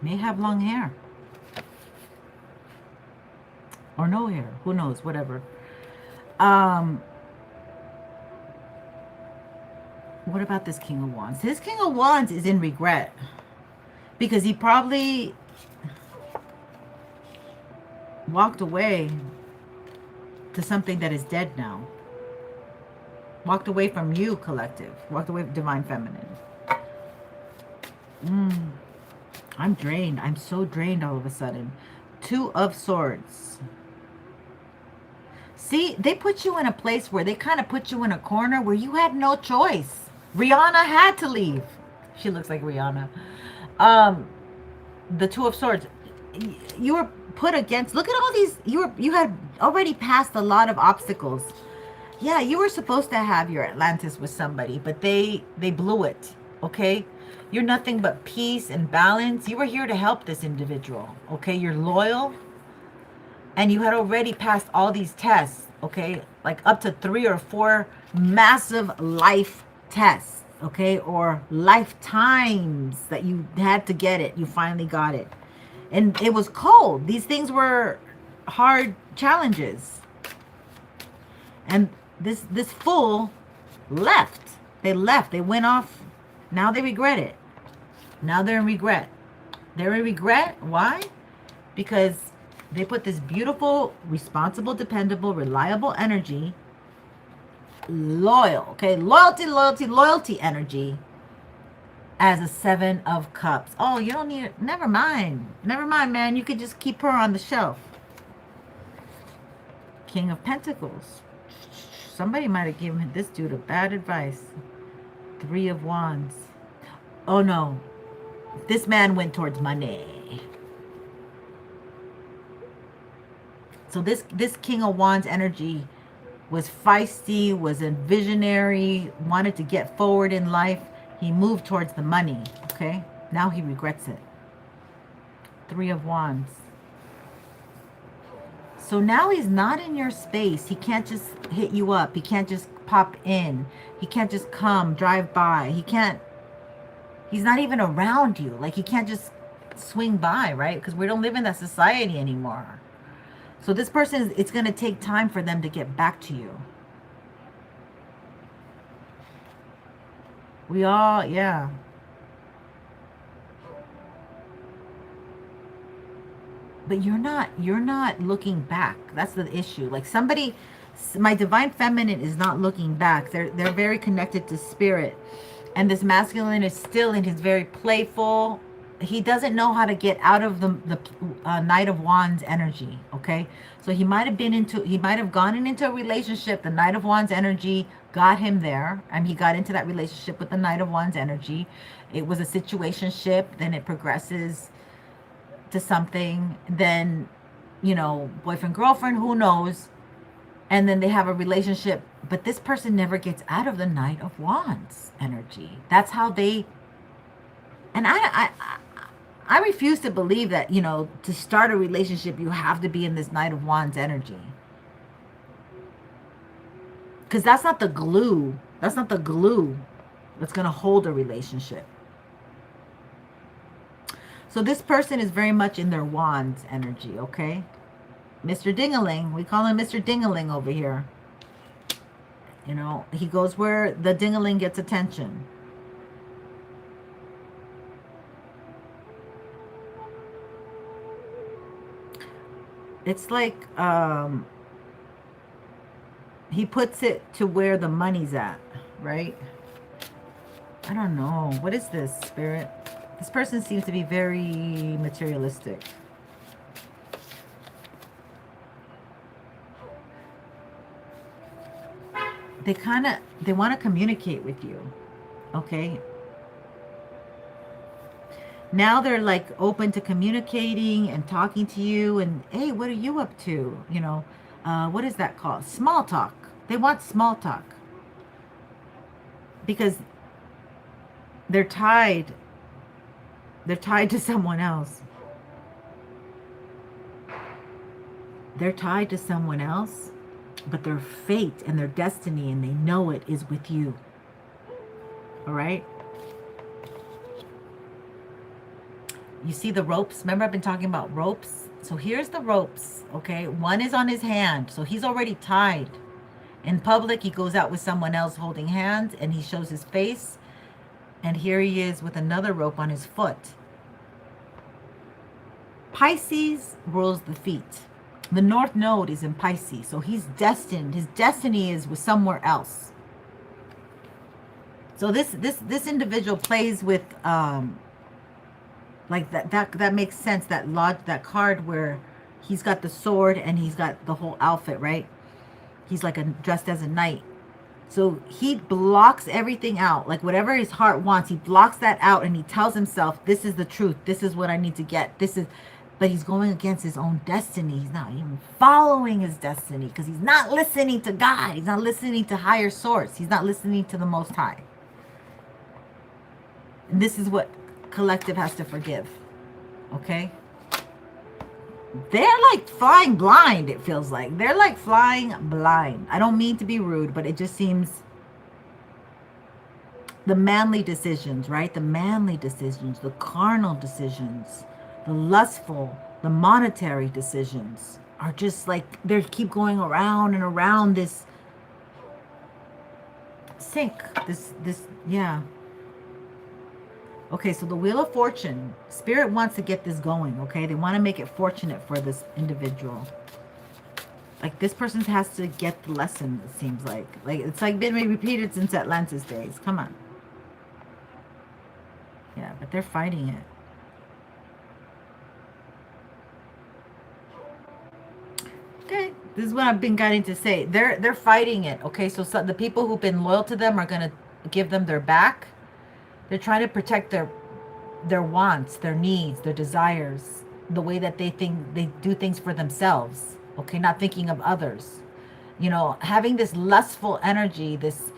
May have long hair. Or no hair. Who knows? Whatever. What about this King of Wands? This King of Wands is in regret. Because he probably walked away to something that is dead now. Walked away from you, collective. Walked away from divine feminine. I'm drained. I'm so drained all of a sudden. Two of Swords. See, they put you in a place where they kind of put you in a corner where you had no choice. Rihanna had to leave. She looks like Rihanna. The Two of Swords. You were put against. Look at all these. You had already passed a lot of obstacles. Yeah, you were supposed to have your Atlantis with somebody, but they blew it. Okay, you're nothing but peace and balance. You were here to help this individual. Okay, you're loyal. And you had already passed all these tests, okay? Like up to 3 or 4 massive life tests, okay? Or lifetimes that you had to get it. You finally got it. And it was cold. These things were hard challenges. And this fool left. They left. They went off. Now they regret it. Now they're in regret. They're in regret. Why? Because they put this beautiful, responsible, dependable, reliable energy, loyal, okay? Loyalty energy as a 7 of Cups. Oh, you don't need it. Never mind. Never mind, man. You could just keep her on the shelf. King of Pentacles. somebody might have given this dude a bad advice. 3 of Wands. Oh no, this man went towards money. So this King of Wands energy was feisty, was a visionary, wanted to get forward in life. He moved towards the money, okay? Now he regrets it. 3 of Wands. So now he's not in your space. He can't just hit you up. He can't just pop in. He can't just come, drive by. He can't, he's not even around you. Like, he can't just swing by, right? Because we don't live in that society anymore. So this person, it's going to take time for them to get back to you. We all, yeah. But you're not looking back. That's the issue. Like, somebody, my divine feminine is not looking back. They're very connected to spirit. And this masculine is still in his very playful. He doesn't know how to get out of the Knight of Wands energy, okay? So he might have gone into a relationship. The Knight of Wands energy got him there, and he got into that relationship with the Knight of Wands energy. It was a situationship, then it progresses to something, then, you know, boyfriend, girlfriend, who knows? And then they have a relationship, but this person never gets out of the Knight of Wands energy. That's how they, and I refuse to believe that, you know, to start a relationship, you have to be in this Knight of Wands energy. Because that's not the glue. That's not the glue that's going to hold a relationship. So this person is very much in their Wands energy, okay? Mr. Dingaling. We call him Mr. Dingaling over here. You know, he goes where the dingaling gets attention. It's like he puts it to where the money's at, right? I don't know. What is this, Spirit? This person seems to be very materialistic. They want to communicate with you, okay? Now they're like open to communicating and talking to you and, hey, what are you up to? You know, what is that called? Small talk. They want small talk because they're tied. They're tied to someone else. They're tied to someone else, but their fate and their destiny, and they know it, is with you. All right? You see the ropes? Remember, I've been talking about ropes? So here's the ropes, okay? One is on his hand, so he's already tied. In public, he goes out with someone else holding hands, and he shows his face. And here he is with another rope on his foot. Pisces rules the feet. The North Node is in Pisces, so he's destined. His destiny is with somewhere else. So this individual plays with like that makes sense. That card where he's got the sword and he's got the whole outfit, right? He's like dressed as a knight. So he blocks everything out, like whatever his heart wants. He blocks that out, and he tells himself, "This is the truth. This is what I need to get. This is." But he's going against his own destiny. He's not even following his destiny because he's not listening to God. He's not listening to higher source. He's not listening to the Most High. And this is what collective has to forgive. Okay? They're like flying blind, it feels like. They're like flying blind. I don't mean to be rude, but it just seems the manly decisions, right? The manly decisions, the carnal decisions, the lustful, the monetary decisions are just like they keep going around and around this sink. Yeah. Okay, so the Wheel of Fortune, Spirit wants to get this going, okay? They want to make it fortunate for this individual. Like, this person has to get the lesson, it seems like. Like, it's like been repeated since Atlantis days. Come on. Yeah, but they're fighting it. Okay, This is what I've been guiding to say. They're fighting it. Okay, so the people who've been loyal to them are gonna give them their back. They're trying to protect their wants, their needs, their desires, the way that they think they do things for themselves. Okay, not thinking of others. You know, having this lustful energy, this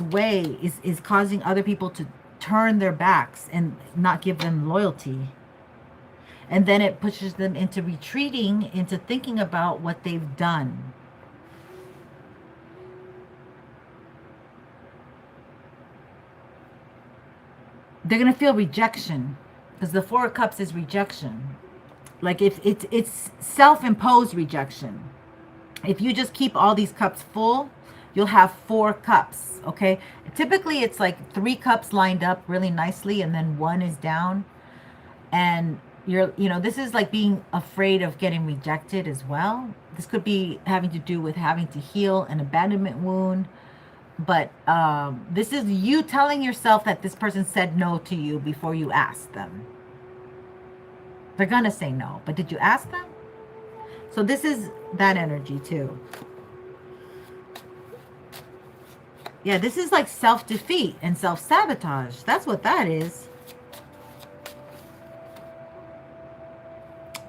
way is causing other people to turn their backs and not give them loyalty. And then it pushes them into retreating, into thinking about what they've done. They're going to feel rejection, because the Four of Cups is rejection. Like if it's self-imposed rejection. If you just keep all these cups full, you'll have 4 cups, okay? Typically, it's like 3 cups lined up really nicely, and then 1 is down. And this is like being afraid of getting rejected as well. This could be having to do with having to heal an abandonment wound. But this is you telling yourself that this person said no to you before you asked them. They're going to say no, but did you ask them? So this is that energy too. Yeah, this is like self-defeat and self-sabotage. That's what that is.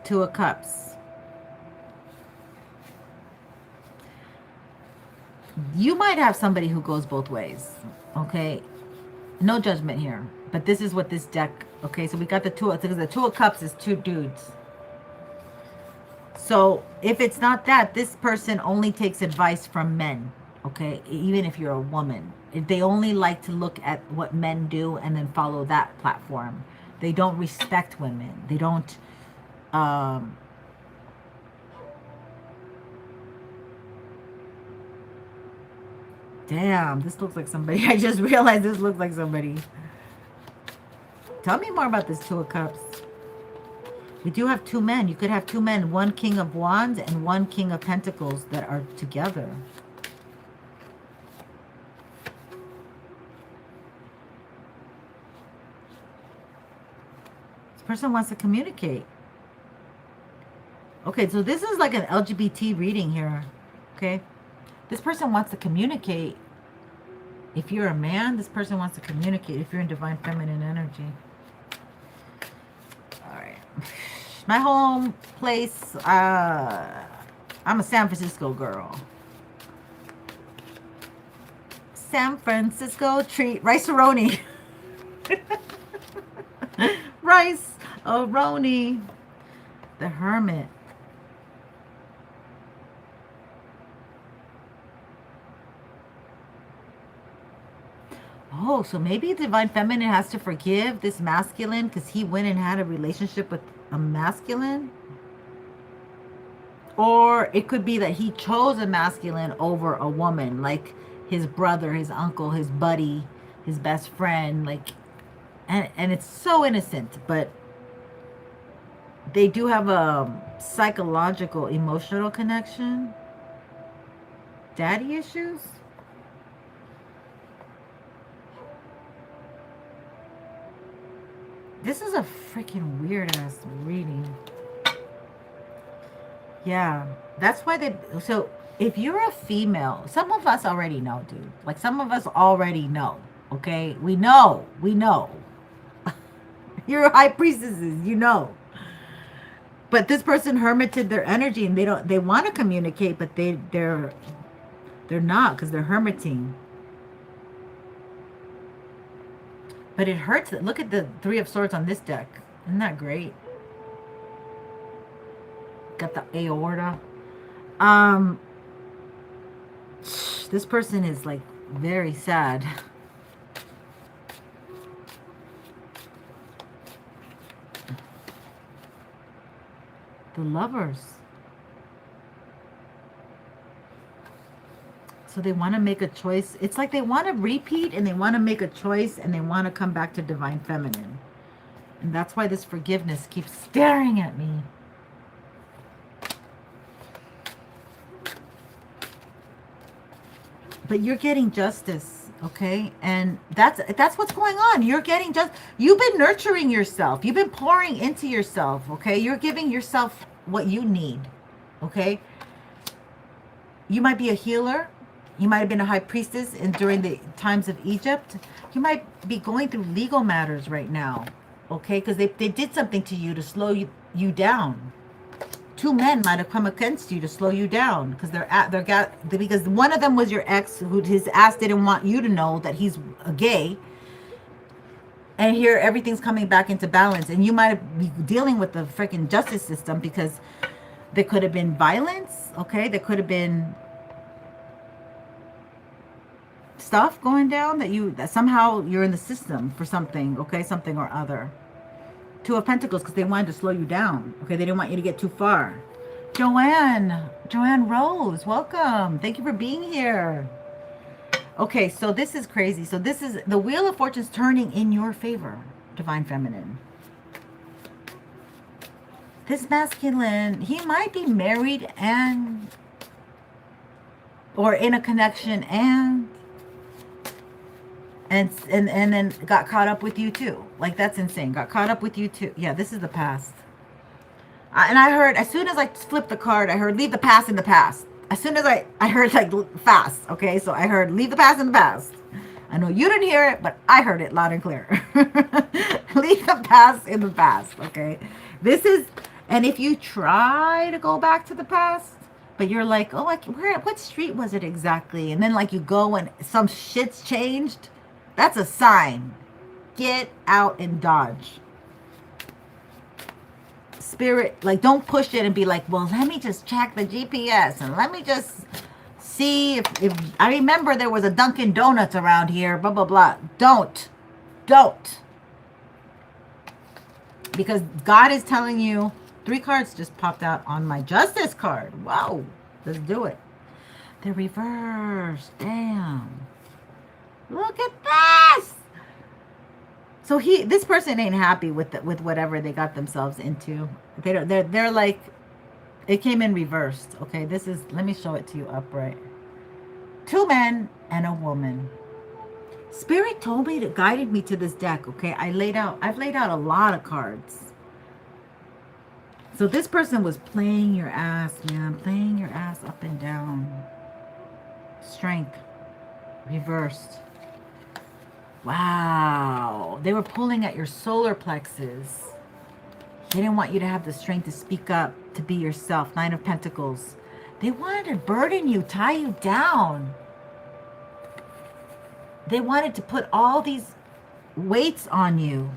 2 of Cups. You might have somebody who goes both ways, okay? No judgment here, but this is what this deck, okay? So we got the 2 of Cups is 2 dudes. So if it's not that, this person only takes advice from men, okay? Even if you're a woman. They only like to look at what men do and then follow that platform. They don't respect women. They don't... Damn, this looks like somebody. I just realized this looks like somebody. Tell me more about this 2 of Cups. We do have 2 men. You could have 2 men. 1 King of Wands and 1 King of Pentacles that are together. This person wants to communicate. Okay, so this is like an LGBT reading here. Okay. This person wants to communicate. If you're a man, this person wants to communicate. If you're in divine feminine energy. All right. My home place, I'm a San Francisco girl. San Francisco treat rice-a-roni. Rice-a-roni. The Hermit. Oh, so maybe divine feminine has to forgive this masculine because he went and had a relationship with a masculine. Or it could be that he chose a masculine over a woman, like his brother, his uncle, his buddy, his best friend, like, and it's so innocent, but they do have a psychological, emotional connection. Daddy issues? This is a freaking weird ass reading. Yeah, that's why they... So if you're a female, some of us already know, dude. Like some of us already know. Okay, we know. You're high priestesses, you know. But this person hermited their energy, and they want to communicate, but they're not, because they're hermiting. But it hurts. Look at the 3 of Swords on this deck. Isn't that great? Got the aorta. This person is like very sad. The Lovers. So they want to make a choice. It's like they want to repeat and they want to make a choice and they want to come back to divine feminine. And that's why this forgiveness keeps staring at me. But you're getting justice, okay? And that's what's going on. You're getting you've been nurturing yourself. You've been pouring into yourself, okay? You're giving yourself what you need. Okay? You might be a healer. You might have been a high priestess during the times of Egypt. You might be going through legal matters right now. Okay? Because they did something to you to slow you down. Two men might have come against you to slow you down because because one of them was your ex who his ass didn't want you to know that he's a gay. And here everything's coming back into balance, and you might be dealing with the freaking justice system because there could have been violence. Okay, there could have been stuff going down that somehow you're in the system for something. Okay, something or other. Two of Pentacles, because they wanted to slow you down. Okay, they didn't want you to get too far. Joanne Rose, welcome. Thank you for being here. Okay, so this is crazy. So this is the Wheel of Fortune's turning in your favor, Divine Feminine. This masculine, he might be married or in a connection and then got caught up with you too. Like, that's insane. Got caught up with you too. Yeah, this is the past. And I heard, as soon as I flipped the card, I heard leave the past in the past. As soon as I heard like fast. Okay, so I heard leave the past in the past. I know you didn't hear it, but I heard it loud and clear. Leave the past in the past. Okay, this is, and if you try to go back to the past, but you're like, oh, what street was it exactly? And then like you go and some shit's changed. That's a sign. Get out and dodge. Spirit, like, don't push it and be like, well, let me just check the GPS and let me just see if I remember there was a Dunkin' Donuts around here, blah, blah, blah. Don't. Because God is telling you, 3 cards just popped out on my Justice card. Wow. Let's do it. They're reversed. Damn. Look at this. So this person ain't happy with whatever they got themselves into. They're like, it came in reversed. Okay, let me show it to you upright. 2 men and a woman. Spirit told me, guided me to this deck. Okay, I've laid out a lot of cards. So this person was playing your ass, man, playing your ass up and down. Strength, reversed. Wow. They were pulling at your solar plexus. They didn't want you to have the strength to speak up, to be yourself. 9 of Pentacles. They wanted to burden you, tie you down. They wanted to put all these weights on you.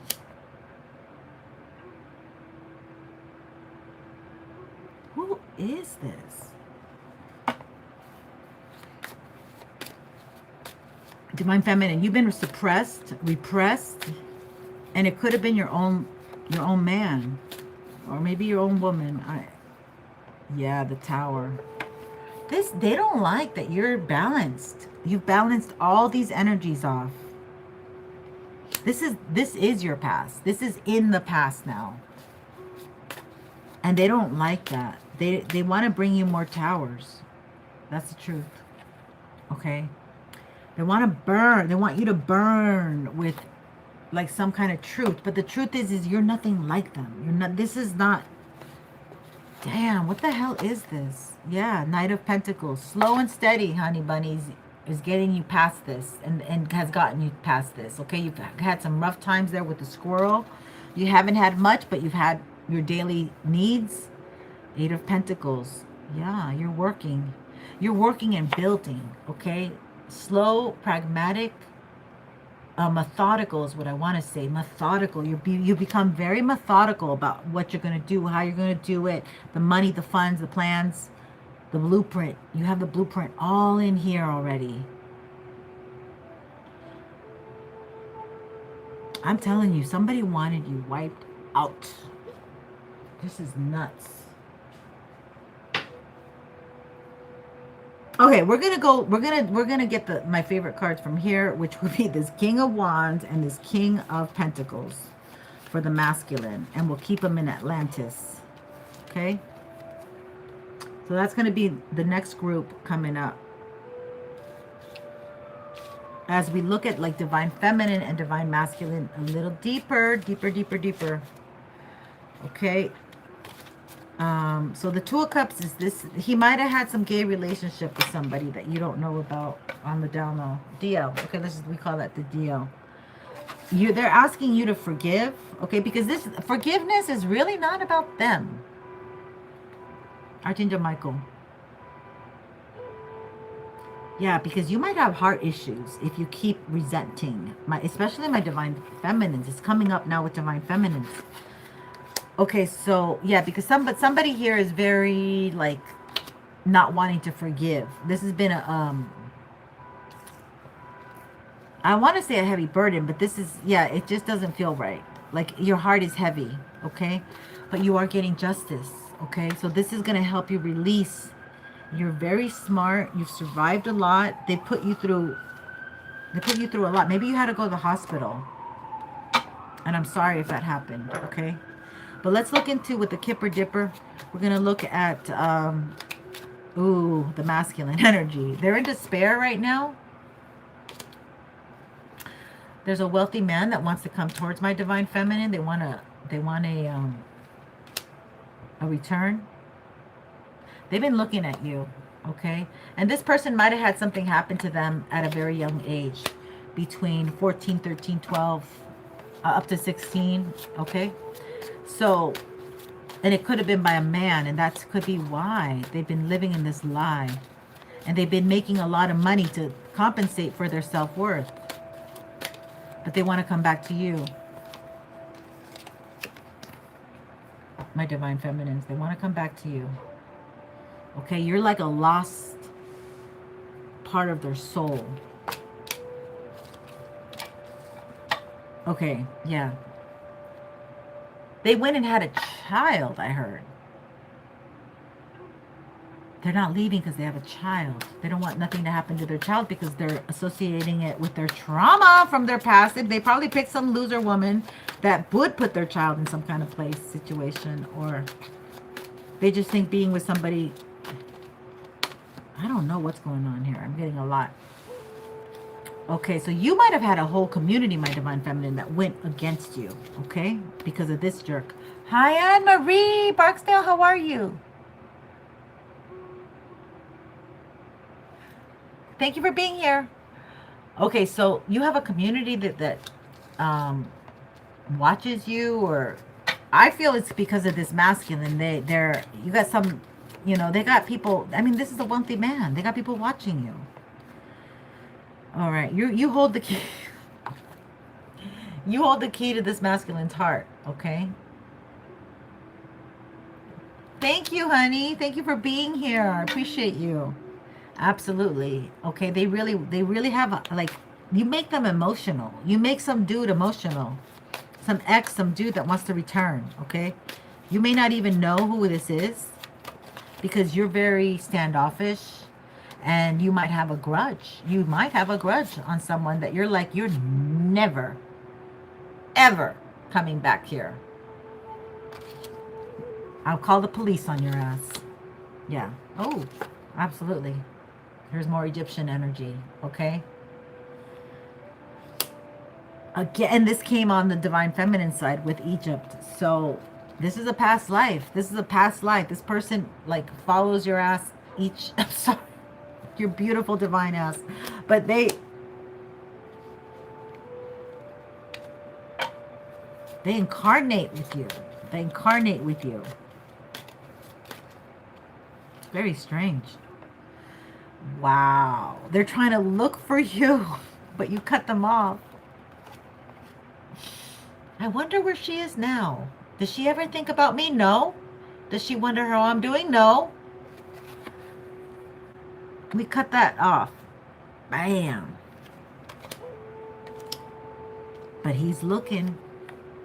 Who is this? Divine Feminine, you've been suppressed, repressed, and it could have been your own man, or maybe your own woman. Yeah, the Tower. They don't like that you're balanced. You've balanced all these energies off. This is your past. This is in the past now, and they don't like that. They want to bring you more towers. That's the truth. Okay. They want to burn. They want you to burn with like some kind of truth. But the truth is you're nothing like them. You're not. This is not. Damn, what the hell is this? Yeah, Knight of Pentacles. Slow and steady, honey bunnies, is getting you past this and has gotten you past this. Okay, you've had some rough times there with the squirrel. You haven't had much, but you've had your daily needs. 8 of Pentacles. Yeah, you're working. You're working and building, okay? Slow, pragmatic, methodical is what I want to say. Methodical. You become very methodical about what you're going to do, how you're going to do it, the money, the funds, the plans, the blueprint. You have the blueprint all in here already. I'm telling you, somebody wanted you wiped out. This is nuts. Okay, we're gonna get my favorite cards from here, which would be this King of Wands and this King of Pentacles for the masculine, and we'll keep them in Atlantis. Okay, so that's gonna be the next group coming up as we look at like Divine Feminine and Divine Masculine a little deeper. Okay. So the Two of Cups is this. He might have had some gay relationship with somebody that you don't know about on the down low. DL. Okay, we call that the DL. They're asking you to forgive, okay? Because this forgiveness is really not about them. Archangel Michael. Yeah, because you might have heart issues if you keep resenting. Especially my divine feminines. It's coming up now with divine feminines. Okay, so yeah, because somebody here is very like not wanting to forgive. This has been a I want to say a heavy burden, but this is, yeah, it just doesn't feel right. Like your heart is heavy, okay? But you are getting justice, okay? So this is going to help you release. You're very smart. You've survived a lot. They put you through a lot. Maybe you had to go to the hospital. And I'm sorry if that happened, okay? But let's look into with the Kipper Dipper. We're going to look at, the masculine energy. They're in despair right now. There's a wealthy man that wants to come towards my divine feminine. They want a return. They've been looking at you, okay? And this person might have had something happen to them at a very young age, between 14, 13, 12, up to 16, okay? So, and it could have been by a man, and that could be why they've been living in this lie. And they've been making a lot of money to compensate for their self-worth. But they want to come back to you. My divine feminines, they want to come back to you. Okay, you're like a lost part of their soul. Okay, yeah. They went and had a child, I heard. They're not leaving because they have a child. They don't want nothing to happen to their child because they're associating it with their trauma from their past. They probably picked some loser woman that would put their child in some kind of place, situation, or they just think being with somebody. I don't know what's going on here. I'm getting a lot. Okay, so you might have had a whole community, my divine feminine, that went against you, okay, because of this jerk. Hi, Anne-Marie Barksdale, how are you? Thank you for being here. Okay, so you have a community that watches you, or I feel it's because of this masculine. You got some, they got people. I mean, this is a wealthy man. They got people watching you. All right, you hold the key. You hold the key to this masculine's heart. Okay. Thank you, honey. Thank you for being here. I appreciate you. Absolutely. Okay, they really have you make them emotional. You make some dude emotional. Some dude that wants to return, okay? You may not even know who this is because you're very standoffish and you might have a grudge. You might have a grudge on someone that you're never ever coming back here. I'll call the police on your ass. Yeah. Oh, absolutely. Here's more Egyptian energy, okay? Again, this came on the divine feminine side with Egypt. So this is a past life. This is a past life. This person follows your ass I'm sorry, your beautiful divine ass. But they incarnate with you. They incarnate with you. It's very strange. Wow. They're trying to look for you, but you cut them off. I wonder where she is now. Does she ever think about me? No. Does she wonder how I'm doing? No. We cut that off. Bam. But he's looking.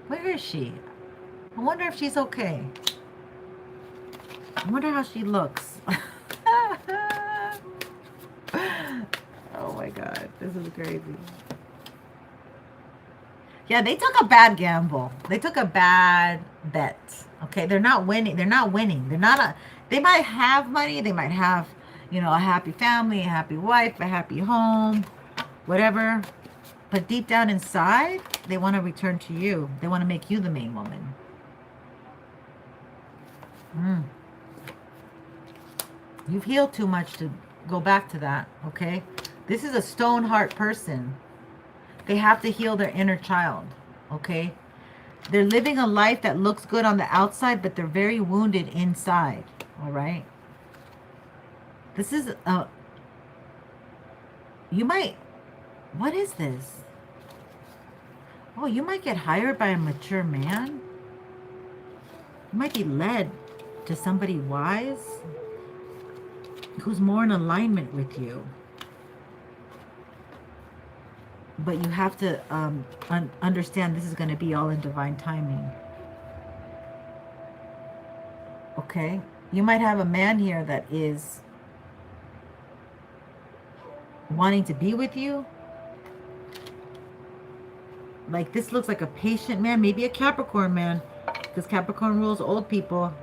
Where is she? I wonder if she's okay. I wonder how she looks. Oh my God, this is crazy. Yeah, they took a bad gamble. They took a bad bet. Okay, they're not winning. They're not winning. They might have money. They might have, a happy family, a happy wife, a happy home, whatever. But deep down inside, they want to return to you. They want to make you the main woman. Mm. You've healed too much to go back to that, okay? This is a stone heart person. They have to heal their inner child, okay? They're living a life that looks good on the outside, but they're very wounded inside, all right? This is a... You might... What is this? Oh, you might get hired by a mature man. You might be led to somebody wise who's more in alignment with you. But you have to understand this is going to be all in divine timing. Okay? You might have a man here that is wanting to be with you. Like, this looks like a patient man, maybe a Capricorn man, because Capricorn rules old people.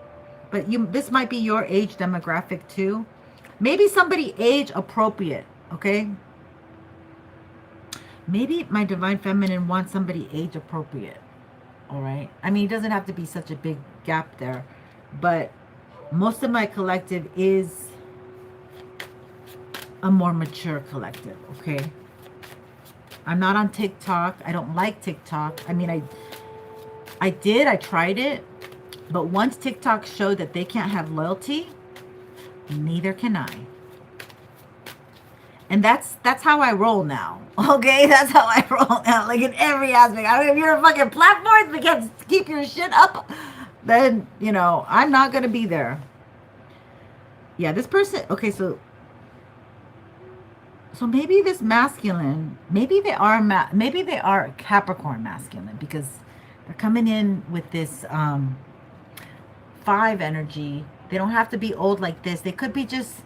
But this might be your age demographic too. Maybe somebody age appropriate, okay? Maybe my divine feminine wants somebody age appropriate, all right? I mean, it doesn't have to be such a big gap there, but most of my collective is a more mature collective, okay? I'm not on TikTok. I don't like TikTok. I mean, I tried it, but once TikTok showed that they can't have loyalty, neither can I. And that's how I roll now. Okay, that's how I roll now. Like, in every aspect. I mean, if you're a fucking platform that can't keep your shit up, then, you know, I'm not gonna be there. Yeah, this person. Okay, so maybe this masculine, maybe they are Capricorn masculine, because they're coming in with this 5 energy. They don't have to be old like this. They could be just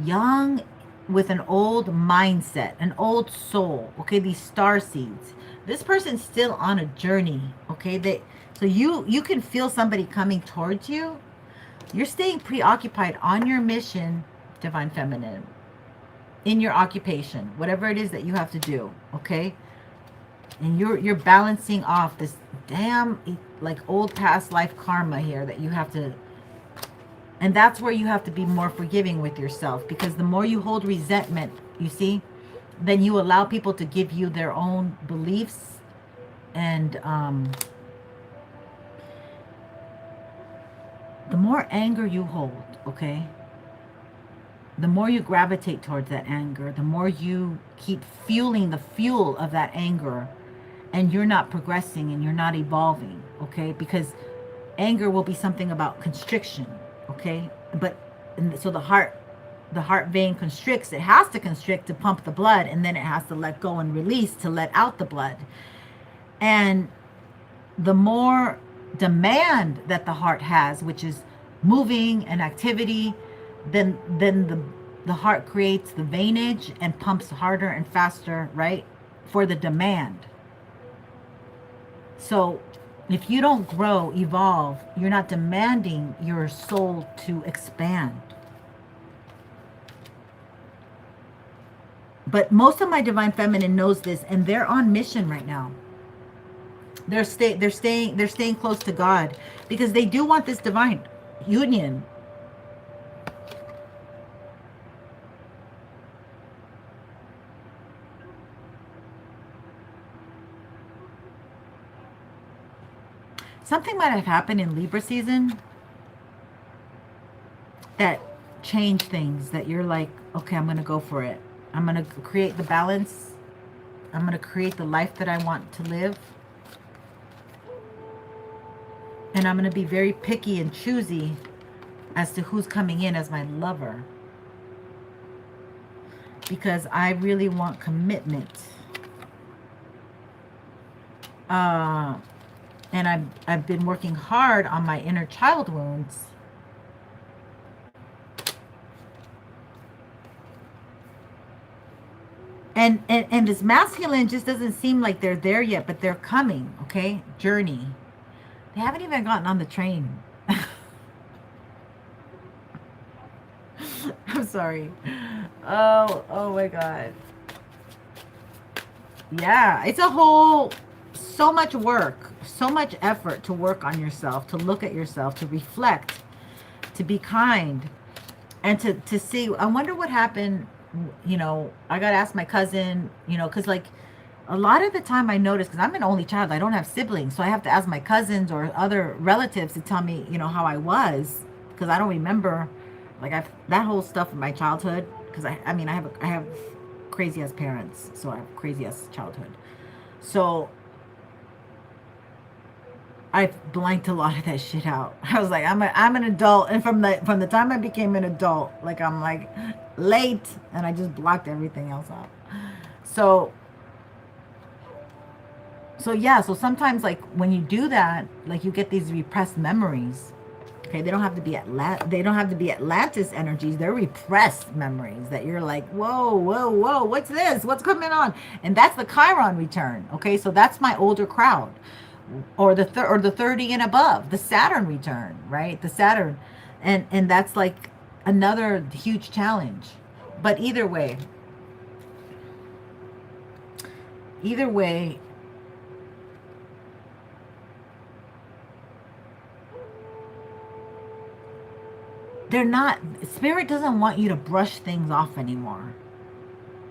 young with an old mindset, an old soul. Okay, these star seeds. This person's still on a journey. Okay, so you can feel somebody coming towards you. You're staying preoccupied on your mission, divine feminine, in your occupation, whatever it is that you have to do. Okay, and you're balancing off this damn like old past life karma here that you have to. And that's where you have to be more forgiving with yourself, because the more you hold resentment, you see, then you allow people to give you their own beliefs, and the more anger you hold, okay, the more you gravitate towards that anger, the more you keep fueling the fuel of that anger, and you're not progressing and you're not evolving, okay, because anger will be something about constriction. Okay, but so the heart vein constricts. It has to constrict to pump the blood, and then it has to let go and release to let out the blood. And the more demand that the heart has, which is moving and activity, then the heart creates the veinage and pumps harder and faster, right, for the demand. So if you don't grow, evolve, you're not demanding your soul to expand. But most of my divine feminine knows this, and they're on mission right now. They're staying close to God, because they do want this divine union. Something might have happened in Libra season that changed things, that you're like, okay, I'm going to go for it. I'm going to create the balance. I'm going to create the life that I want to live. And I'm going to be very picky and choosy as to who's coming in as my lover, because I really want commitment. And I've been working hard on my inner child wounds. And this masculine just doesn't seem like they're there yet, but they're coming, okay? Journey. They haven't even gotten on the train. I'm sorry. Oh my God. Yeah, it's a whole, so much work, so much effort to work on yourself, to look at yourself, to reflect. to be kind, and to see. I wonder what happened. You know, I got to ask my cousin, you know, because like a lot of the time I notice, because I'm an only child, I don't have siblings. So I have to ask my cousins or other relatives to tell me, you know, how I was. Because I don't remember, like, that whole stuff in my childhood. Because I mean, I have crazy ass parents. So I have crazy ass childhood. So I blanked a lot of that shit out. I was like, I'm an adult, and from the time I became an adult, like I'm like late, and I just blocked everything else out. So yeah, so sometimes like when you do that, like you get these repressed memories. Okay, they don't have to be they don't have to be Atlantis energies. They're repressed memories that you're like, whoa, whoa, whoa, what's this? What's coming on? And that's the Chiron return. Okay, so that's my older crowd, or the 30 and above, the Saturn return, right? The Saturn, and that's like another huge challenge. But either way, they're not, spirit doesn't want you to brush things off anymore.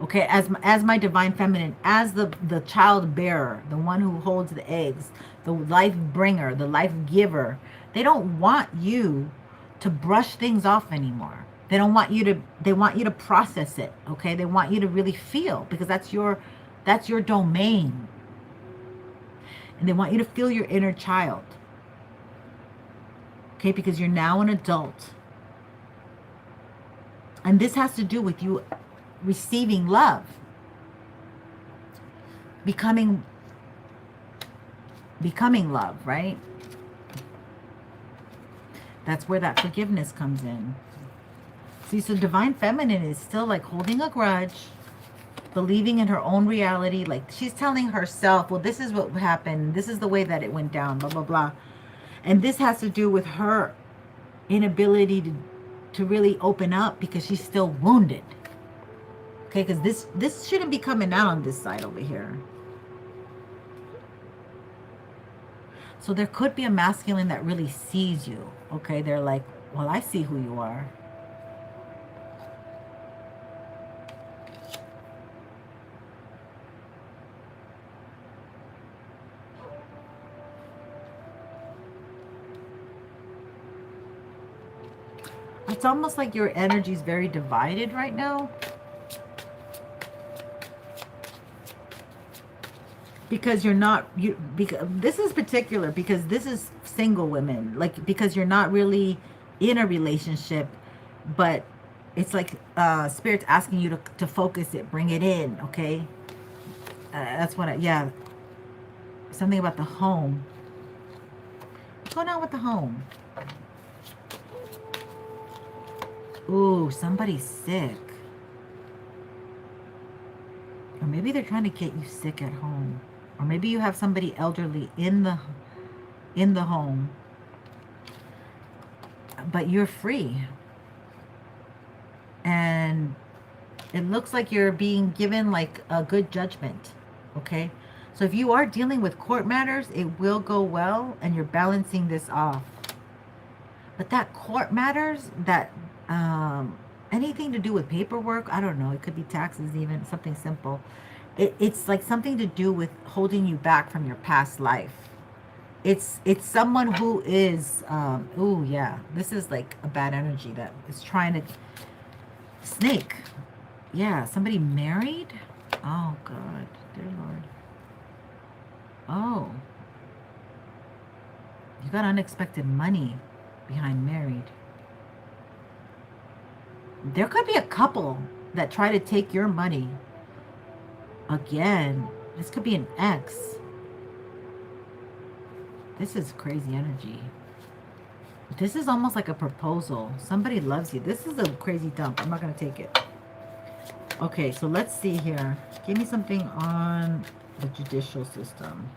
Okay, as my divine feminine, as the child bearer, the one who holds the eggs, the life bringer, the life giver, they don't want you to brush things off anymore. They don't want you to, they want you to process it. Okay, they want you to really feel, because that's your domain. And they want you to feel your inner child. Okay, because you're now an adult. And this has to do with you receiving love, becoming love, right? That's where that forgiveness comes in. See, so divine feminine is still like holding a grudge, believing in her own reality. Like she's telling herself, well, this is what happened, this is the way that it went down, blah blah blah. And this has to do with her inability to really open up, because she's still wounded. Okay, because this shouldn't be coming out on this side over here. So there could be a masculine that really sees you. Okay, they're like, well, I see who you are. It's almost like your energy is very divided right now. Because you're not, because this is particular, because this is single women, like, because you're not really in a relationship, but it's like spirit's asking you to focus it, bring it in. Okay, that's what yeah, something about the home. What's going on with the home? Ooh, somebody's sick. Or maybe they're trying to get you sick at home. Or maybe you have somebody elderly in the home, but you're free. And it looks like you're being given like a good judgment. Okay? So if you are dealing with court matters, it will go well, and you're balancing this off. But that court matters, that anything to do with paperwork, I don't know, it could be taxes, even something simple. It's like something to do with holding you back from your past life. It's someone who is, ooh, yeah, this is like a bad energy that is trying to, snake. Yeah, somebody married? Oh, God, dear Lord. Oh. You got unexpected money behind married. There could be a couple that try to take your money. Again, this could be an ex. This is crazy energy. This is almost like a proposal. Somebody loves you. This is a crazy dump. I'm not going to take it. Okay, so let's see here. Give me something on the judicial system.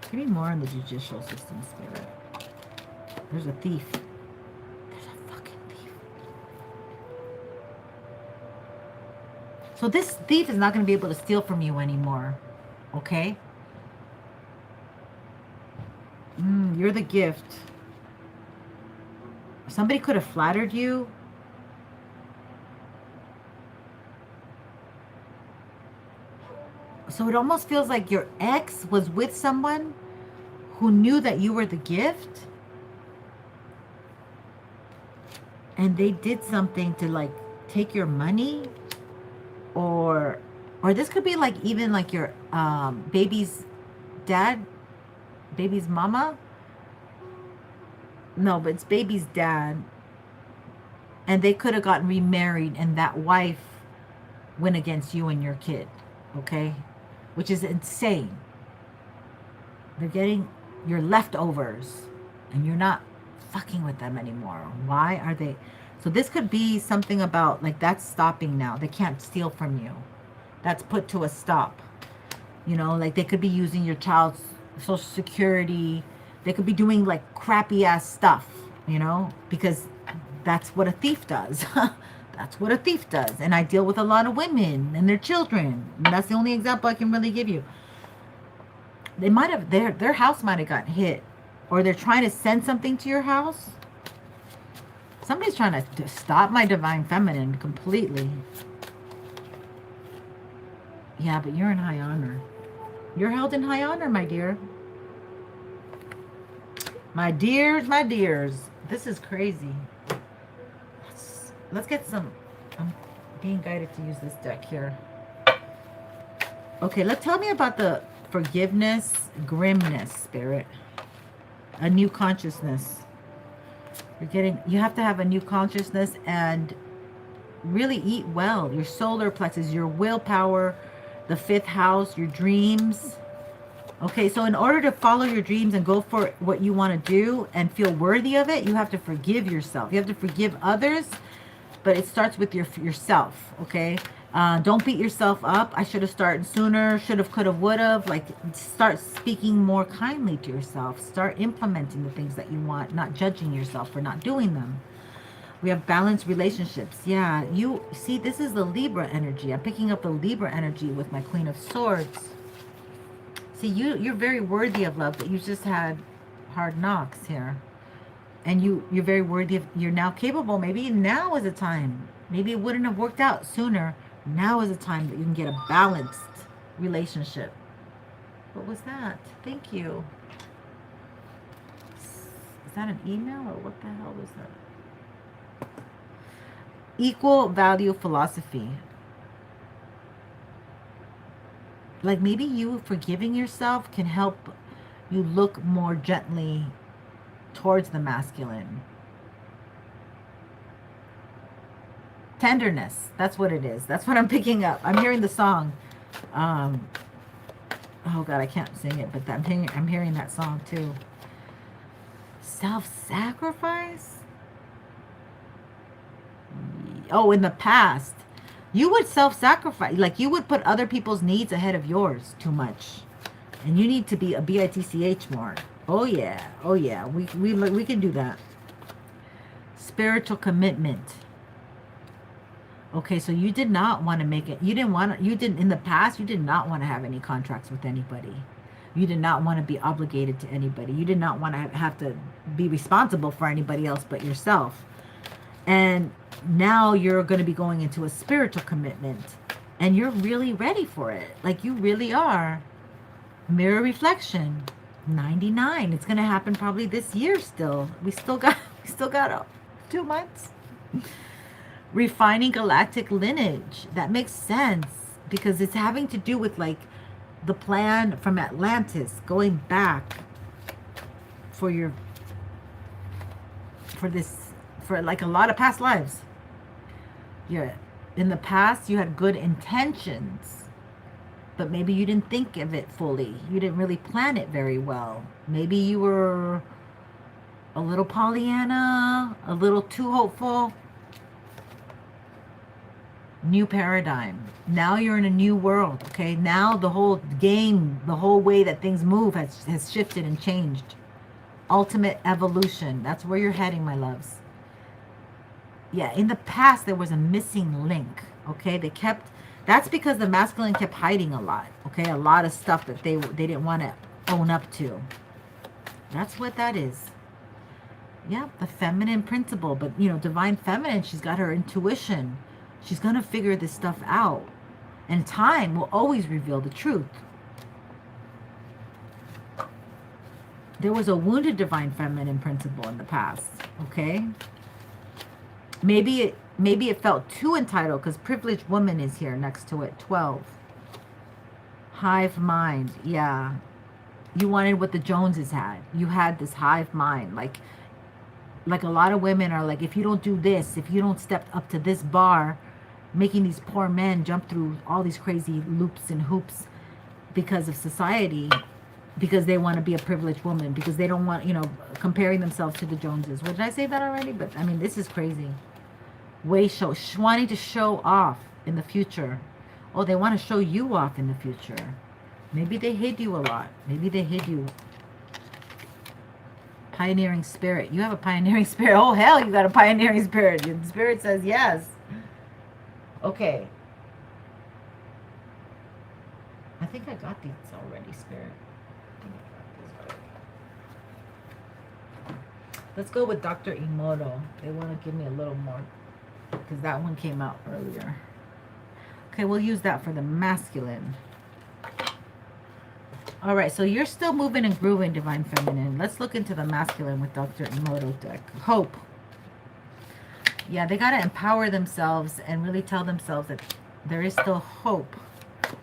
Give me more on the judicial system, Spirit. There's a thief. So this thief is not going to be able to steal from you anymore. Okay? You're the gift. Somebody could have flattered you. So it almost feels like your ex was with someone who knew that you were the gift. And they did something to like take your money. Or this could be like even like your baby's dad, baby's mama. No, but it's baby's dad. And they could have gotten remarried and that wife went against you and your kid. Okay? Which is insane. They're getting your leftovers and you're not fucking with them anymore. Why are they? So this could be something about like that's stopping now. They can't steal from you. That's put to a stop. You know, like they could be using your child's social security. They could be doing like crappy ass stuff, you know, because that's what a thief does. That's what a thief does. And I deal with a lot of women and their children. And that's the only example I can really give you. They might have, their house might have gotten hit. Or they're trying to send something to your house. Somebody's trying to stop my divine feminine completely. Yeah, but you're in high honor. You're held in high honor, my dear. My dears, my dears. This is crazy. Let's get some... I'm being guided to use this deck here. Okay, tell me about the forgiveness, grimness, spirit. A new consciousness. You have to have a new consciousness and really eat well. Your solar plexus, your willpower, the 5th house, your dreams. Okay, so in order to follow your dreams and go for what you want to do and feel worthy of it, you have to forgive yourself. You have to forgive others, but it starts with yourself, okay? Don't beat yourself up. I should have started sooner. Should have, could have, would have. Like, start speaking more kindly to yourself. Start implementing the things that you want, not judging yourself for not doing them. We have balanced relationships. Yeah, you see, this is the Libra energy. I'm picking up the Libra energy with my Queen of Swords. See, you're very worthy of love, but you just had hard knocks here. And you're very worthy of, you're now capable. Maybe now is the time. Maybe it wouldn't have worked out sooner. Now is the time that you can get a balanced relationship. What was that? Thank you. Is that an email or what the hell was that? Equal value philosophy. Like maybe you forgiving yourself can help you look more gently towards the masculine. Tenderness. That's what it is. That's what I'm picking up. I'm hearing the song. Oh God, I can't sing it, but I'm hearing that song too. Self-sacrifice? Oh, in the past, you would self-sacrifice. Like you would put other people's needs ahead of yours too much. And you need to be a bitch more. Oh yeah. Oh yeah. We can do that. Spiritual commitment. Okay, so you did not want to make it. In the past, you did not want to have any contracts with anybody. You did not want to be obligated to anybody. You did not want to have to be responsible for anybody else but yourself. And now you're going to be going into a spiritual commitment. And you're really ready for it. Like you really are. Mirror reflection. 99. It's going to happen probably this year still. We still got 2 months. Refining galactic lineage. That makes sense because it's having to do with like the plan from Atlantis going back for like a lot of past lives. Yeah, in the past you had good intentions, but maybe you didn't think of it fully. You didn't really plan it very well. Maybe you were a little Pollyanna, a little too hopeful. New paradigm. Now you're in a new world, okay? Now the whole game, the whole way that things move has shifted and changed. Ultimate evolution. That's where you're heading, my loves. Yeah, in the past there was a missing link, okay? That's because the masculine kept hiding a lot, okay? A lot of stuff that they didn't want to own up to. That's what that is. Yeah, the feminine principle. But, you know, divine feminine, she's got her intuition. She's going to figure this stuff out. And time will always reveal the truth. There was a wounded divine feminine principle in the past, okay? Maybe it felt too entitled because privileged woman is here next to it. 12. Hive mind. Yeah. You wanted what the Joneses had. You had this hive mind. Like a lot of women are like, if you don't do this, if you don't step up to this bar, making these poor men jump through all these crazy loops and hoops because of society, because they want to be a privileged woman, because they don't want, you know, comparing themselves to the Joneses. Well, did I say that already? But I mean, this is crazy. Wanting to show off in the future. Oh, they want to show you off in the future. Maybe they hid you a lot. Maybe they hid you. Pioneering spirit. You have a pioneering spirit. Oh, hell, you got a pioneering spirit. The spirit says yes. Okay. I think I got these already, spirit. Let's go with Dr. Emoto. They want to give me a little more because that one came out earlier. Okay, we'll use that for the masculine. All right, so you're still moving and grooving, divine feminine. Let's look into the masculine with Dr. Emoto deck. Hope. Yeah, they got to empower themselves and really tell themselves that there is still hope,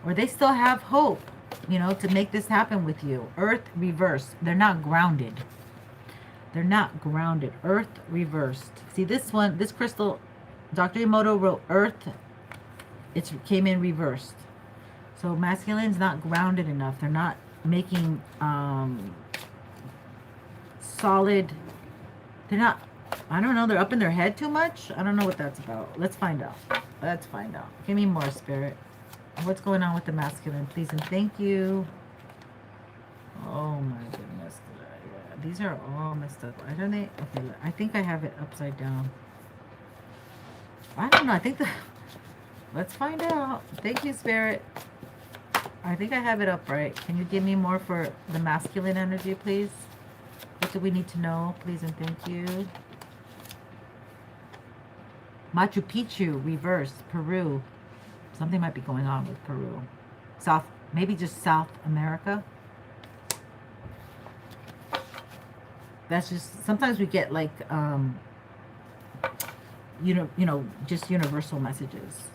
or they still have hope, you know, to make this happen with you. Earth reversed. They're not grounded. They're not grounded. Earth reversed. See this one, this crystal, Dr. Emoto wrote Earth. It came in reversed. So masculine's not grounded enough. They're not making solid. They're not, I don't know, they're up in their head too much. I don't know what that's about. Let's find out. Let's find out. Give me more, spirit. What's going on with the masculine, please and thank you. Oh my goodness. Yeah, these are all messed up. I don't know. Okay, I think I have it upside down. I don't know. I think the, let's find out. Thank you, spirit. I think I have it upright. Can you give me more for the masculine energy, please? What do we need to know, please and thank you? Machu Picchu, reverse, Peru. Something might be going on with Peru. South, maybe just South America. That's just, sometimes we get like, you know, just universal messages.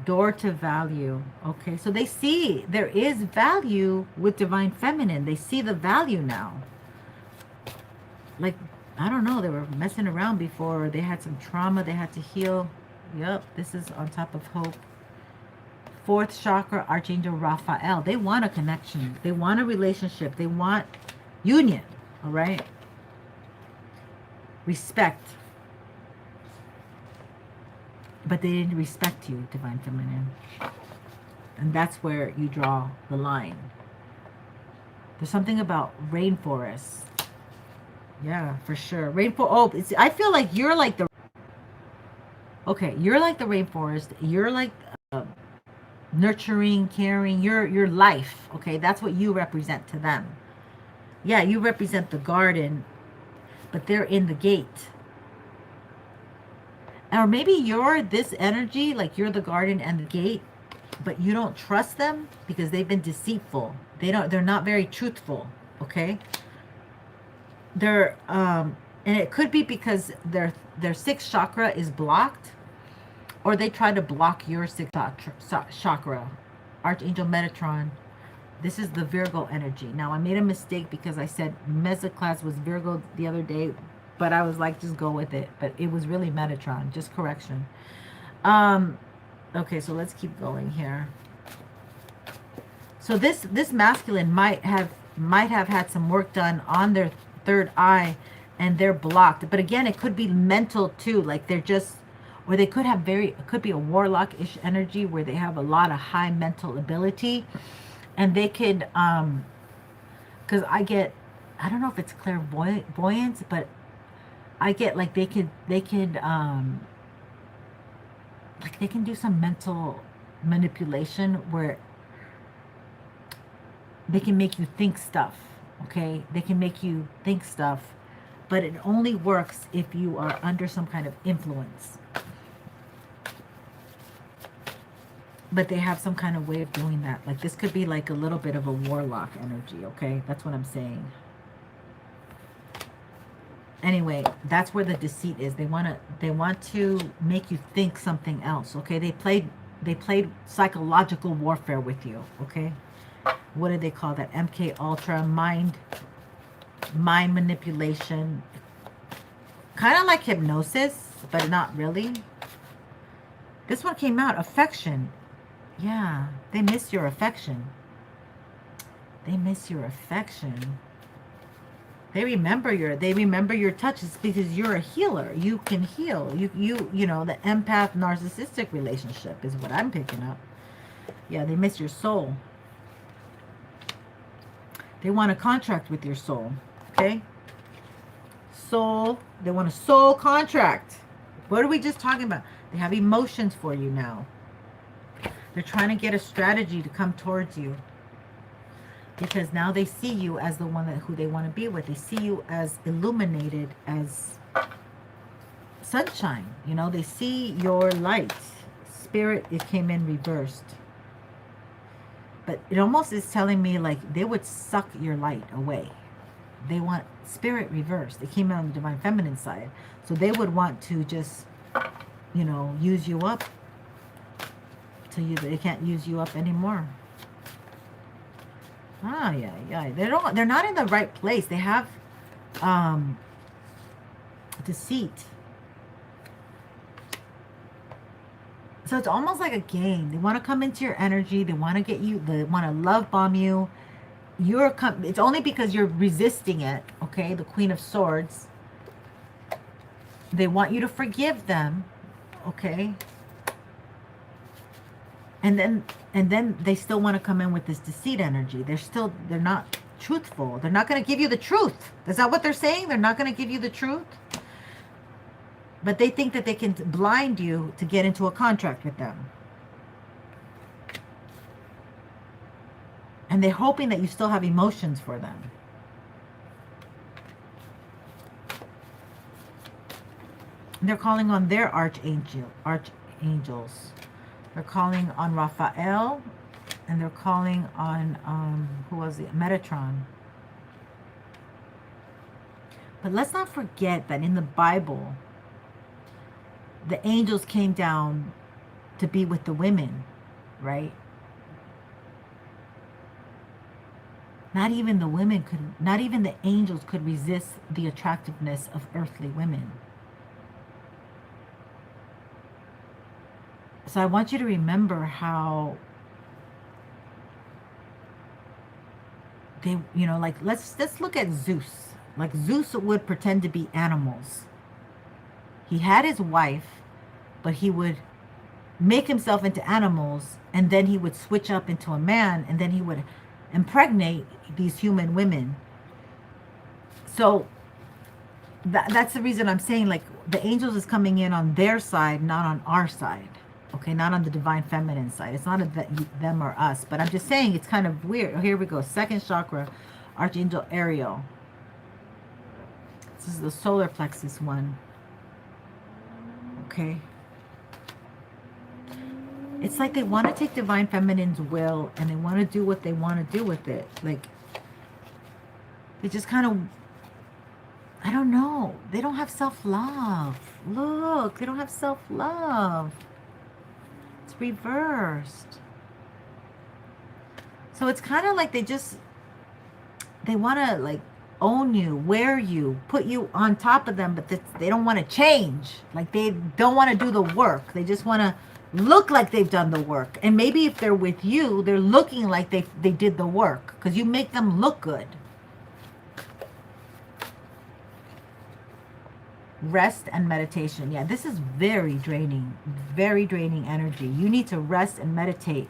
Door to value. Okay, so they see there is value with divine feminine. They see the value now. Like, I don't know, they were messing around before. They had some trauma they had to heal. Yep, this is on top of hope. Fourth chakra, Archangel Raphael. They want a connection. They want a relationship. They want union. All right? Respect. But they didn't respect you, divine feminine. And that's where you draw the line. There's something about rainforests. Yeah, for sure. Oh, I feel like you're like the... Okay, you're like the rainforest. You're like nurturing, caring. Your life. Okay, that's what you represent to them. Yeah, you represent the garden, but they're in the gate. Or maybe you're this energy, like you're the garden and the gate, but you don't trust them because they've been deceitful. They're not very truthful, okay? They're and it could be because their sixth chakra is blocked, or they try to block your sixth chakra. Archangel Metatron. This is the Virgo energy. Now, I made a mistake because I said Mesoclass was Virgo the other day, but I was like, just go with it. But it was really Metatron. Just correction. Okay, so let's keep going here. So this masculine might have had some work done on their third eye, and they're blocked. But again, it could be mental too. Like they're just, or they could have it could be a warlock-ish energy where they have a lot of high mental ability, and they could, because I don't know if it's clairvoyance, but I get like they could like they can do some mental manipulation where they can make you think stuff. Okay? They can make you think stuff, but it only works if you are under some kind of influence. But they have some kind of way of doing that. Like this could be like a little bit of a warlock energy, okay? That's what I'm saying. Anyway, that's where the deceit is. They want to make you think something else, okay? They played psychological warfare with you, okay? What do they call that? MK Ultra, mind manipulation. Kind of like hypnosis, but not really. This one came out, affection. Yeah, they miss your affection. They miss your affection. They remember your touches because you're a healer. You can heal. You know, the empath narcissistic relationship is what I'm picking up. Yeah, they miss your soul. They want a contract with your soul. Okay? Soul. They want a soul contract. What are we just talking about? They have emotions for you now. They're trying to get a strategy to come towards you. Because now they see you as the one who they want to be with. They see you as illuminated, as sunshine. You know, they see your light. Spirit, it came in reversed. But it almost is telling me like they would suck your light away. They want spirit reversed. It came out on the divine feminine side. So they would want to just, you know, use you up till they can't use you up anymore. Ah, yeah. They're not in the right place. They have deceit. So it's almost like a game. They want to come into your energy. They want to get you. They want to love bomb you. It's only because you're resisting it. Okay, the Queen of Swords. They want you to forgive them. Okay. And then they still want to come in with this deceit energy. They're not truthful. They're not going to give you the truth. Is that what they're saying? They're not going to give you the truth? But they think that they can blind you to get into a contract with them. And they're hoping that you still have emotions for them. They're calling on their archangels. They're calling on Raphael, and they're calling on, who was it? Metatron. But let's not forget that in the Bible, the angels came down to be with the women, right? Not even the angels could resist the attractiveness of earthly women. So I want you to remember how they, you know, like let's look at Zeus. Like Zeus would pretend to be animals. He had his wife, but he would make himself into animals, and then he would switch up into a man, and then he would impregnate these human women. So that's the reason I'm saying, like, the angels is coming in on their side, not on our side. Okay, not on the divine feminine side. It's not them or us. But I'm just saying it's kind of weird. Here we go. Second chakra, Archangel Ariel. This is the solar plexus one. Okay. It's like they want to take divine feminine's will and they want to do what they want to do with it. Like, they just kind of, I don't know. They don't have self-love. Look, they don't have self-love. It's reversed. So it's kind of like they want to like own you, wear you, put you on top of them, but they don't want to change. Like, they don't want to do the work. They just want to look like they've done the work. And maybe if they're with you, they're looking like they did the work because you make them look good. Rest and meditation. Yeah, this is very draining energy. You need to rest and meditate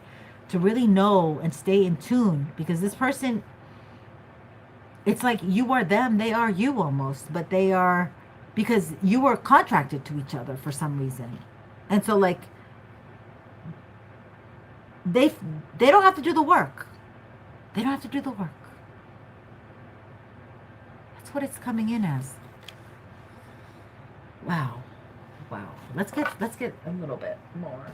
to really know and stay in tune, because this person, it's like you are them, they are you almost, but they are, because you are contracted to each other for some reason. And so like they don't have to do the work. They don't have to do the work. That's what it's coming in as. Wow. Wow. Let's get a little bit more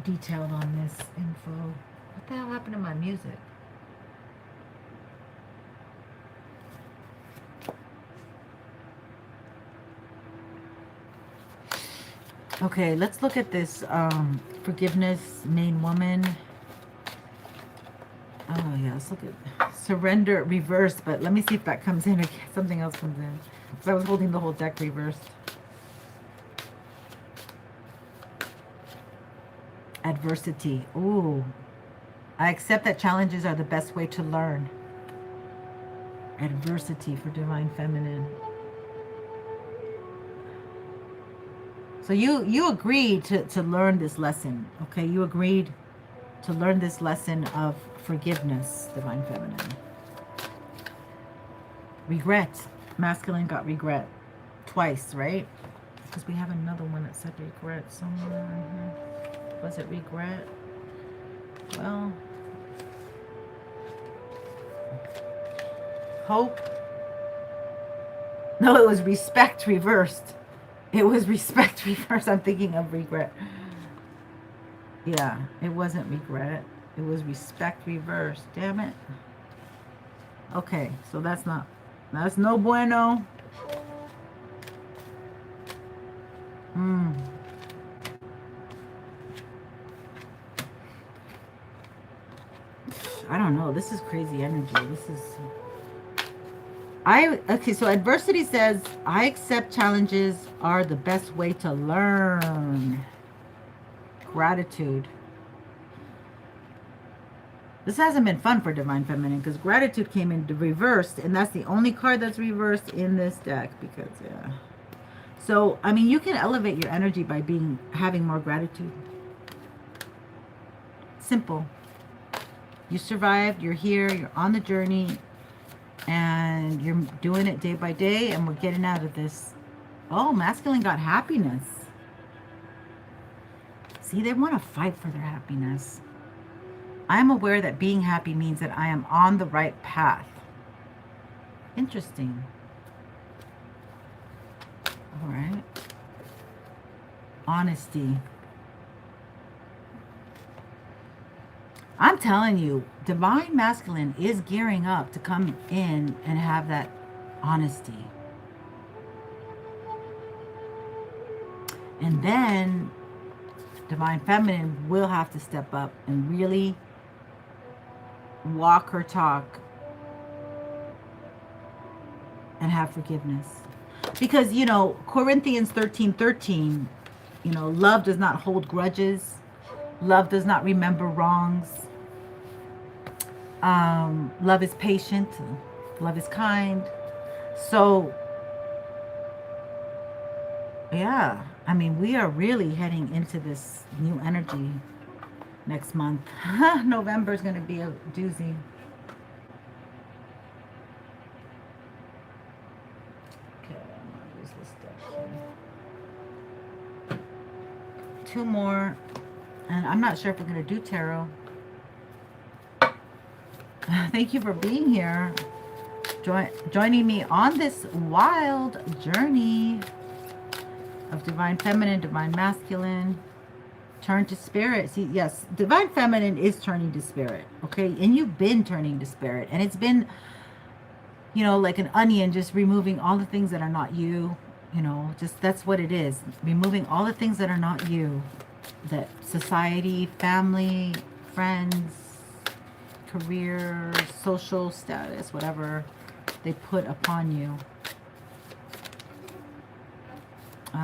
detailed on this info. What the hell happened to my music? Okay, let's look at this forgiveness, main woman. Oh yeah, let's look at surrender reversed, but let me see if that comes in again. Something else comes in. Because I was holding the whole deck reversed. Adversity. Ooh. I accept that challenges are the best way to learn. Adversity for Divine Feminine. So you agreed to learn this lesson, okay? You agreed to learn this lesson of forgiveness, Divine Feminine. Regret. Masculine got regret twice, right? Because we have another one that said regret somewhere in here. Was it regret? Well, hope. No, it was respect reversed. It was respect reversed. I'm thinking of regret. Yeah, it wasn't regret. It was respect reversed. Damn it. Okay, so that's no bueno. I don't know. This is crazy energy. This is... Okay, so adversity says, I accept challenges are the best way to learn. Gratitude. This hasn't been fun for Divine Feminine because gratitude came in reversed, and that's the only card that's reversed in this deck because, yeah. So, I mean, you can elevate your energy by having more gratitude. Simple. You survived, you're here, you're on the journey, and you're doing it day by day, and we're getting out of this. Oh, masculine got happiness. See, they want to fight for their happiness. I am aware that being happy means that I am on the right path. Interesting. All right. Honesty. I'm telling you, Divine Masculine is gearing up to come in and have that honesty. And then Divine Feminine will have to step up and really walk her talk and have forgiveness. Because, you know, Corinthians 13:13, you know, love does not hold grudges. Love does not remember wrongs. Love is patient. Love is kind. So, yeah, I mean, we are really heading into this new energy next month. November is going to be a doozy. Okay, I'm going to use this deck here. Two more. And I'm not sure if we're going to do tarot. Thank you for being here. Joining me on this wild journey of Divine Feminine, Divine Masculine. Turn to Spirit. See, yes, Divine Feminine is turning to Spirit. Okay? And you've been turning to Spirit. And it's been, you know, like an onion, just removing all the things that are not you. You know, just that's what it is. Removing all the things that are not you. That society, family, friends, career, social status, whatever they put upon you.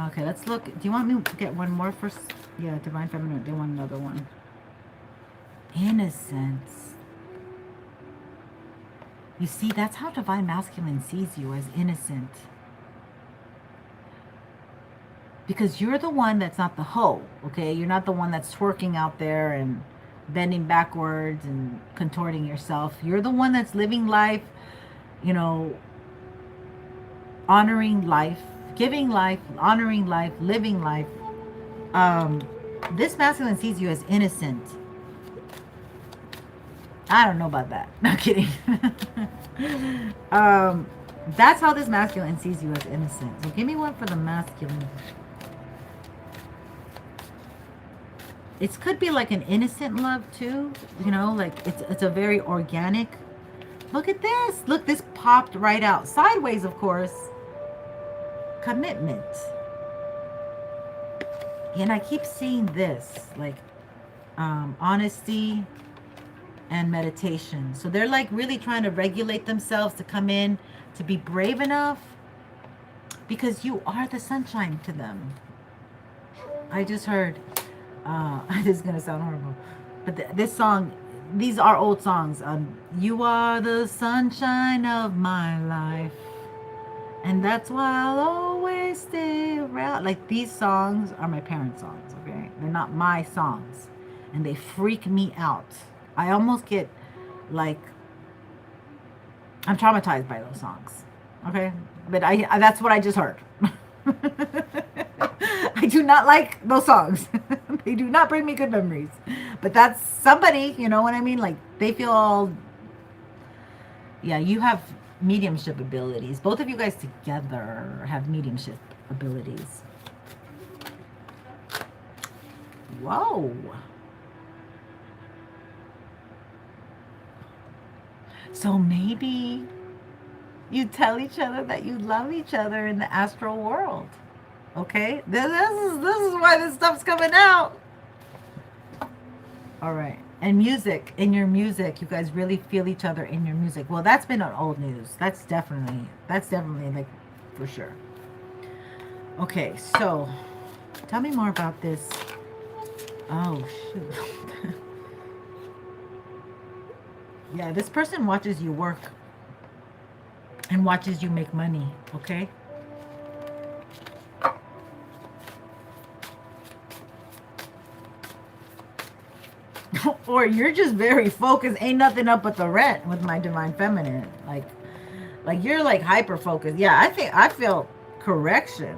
Okay, let's look. Do you want me to get one more first? Yeah, Divine Feminine. They want another one. Innocence. You see, that's how Divine Masculine sees you, as innocent. Because you're the one that's not the hoe, okay? You're not the one that's twerking out there and bending backwards and contorting yourself. You're the one that's living life, you know, honoring life, giving life, honoring life, living life. This masculine sees you as innocent. I don't know about that. No kidding. That's how this masculine sees you, as innocent. So give me one for the masculine. It could be like an innocent love too, you know, like it's a very organic. Look at this. Look, this popped right out. Sideways, of course. Commitment. And I keep seeing this, like honesty and meditation. So they're like really trying to regulate themselves to come in, to be brave enough, because you are the sunshine to them. I just heard, this is going to sound horrible, but this song, these are old songs. You are the sunshine of my life, and that's why I'll always stay around. Like, these songs are my parents' songs, okay? They're not my songs, and they freak me out. I almost get, like, I'm traumatized by those songs, okay? But that's what I just heard. I do not like those songs. They do not bring me good memories. But that's somebody, you know what I mean? Like, they feel all... Yeah, you have mediumship abilities. Both of you guys together have mediumship abilities. Whoa. So maybe you tell each other that you love each other in the astral world. Okay? This is why this stuff's coming out. All right. And music, in your music, you guys really feel each other in your music. Well, that's been on old news. That's definitely like for sure. Okay, so tell me more about this. Oh, shoot. Yeah, this person watches you work and watches you make money, okay? Or you're just very focused. Ain't nothing up but the rent with my divine feminine. Like you're like hyper focused. Yeah, I feel correction.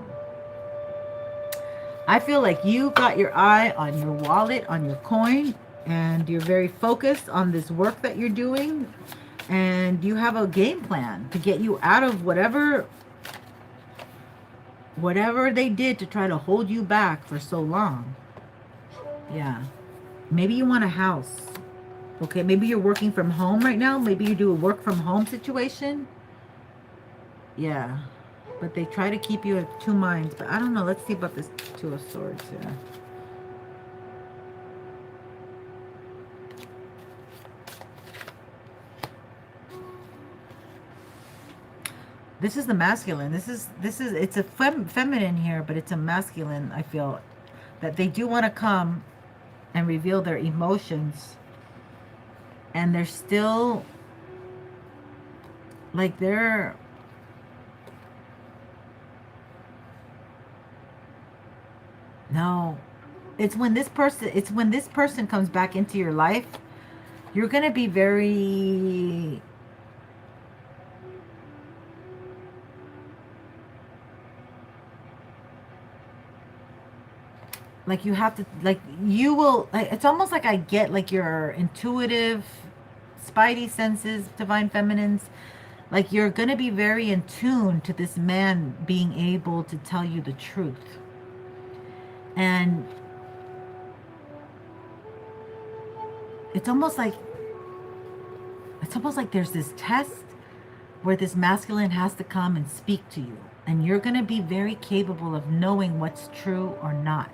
I feel like you got your eye on your wallet, on your coin, and you're very focused on this work that you're doing, and you have a game plan to get you out of whatever they did to try to hold you back for so long. Yeah. Maybe you want a house. Okay, maybe you're working from home right now. Maybe you do a work from home situation. Yeah. But they try to keep you at two minds. But I don't know. Let's see about this Two of Swords here. This is the masculine. This is it's a feminine here, but it's a masculine, I feel, that they do want to come and reveal their emotions, and they're still like they're no, it's when this person comes back into your life, you're going to be very like, you have to, like, you will, like, it's almost like I get like your intuitive spidey senses, divine feminines, like you're going to be very in tune to this man being able to tell you the truth. And it's almost like there's this test where this masculine has to come and speak to you, and you're going to be very capable of knowing what's true or not.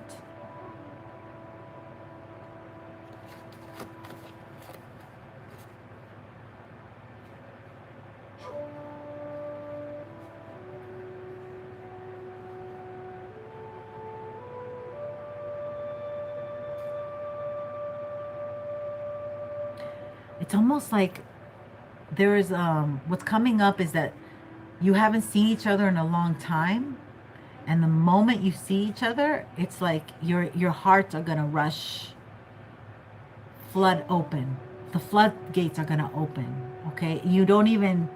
It's almost like there is what's coming up is that you haven't seen each other in a long time, and the moment you see each other, it's like your hearts are gonna rush, flood open. The floodgates are gonna open. Okay, you don't even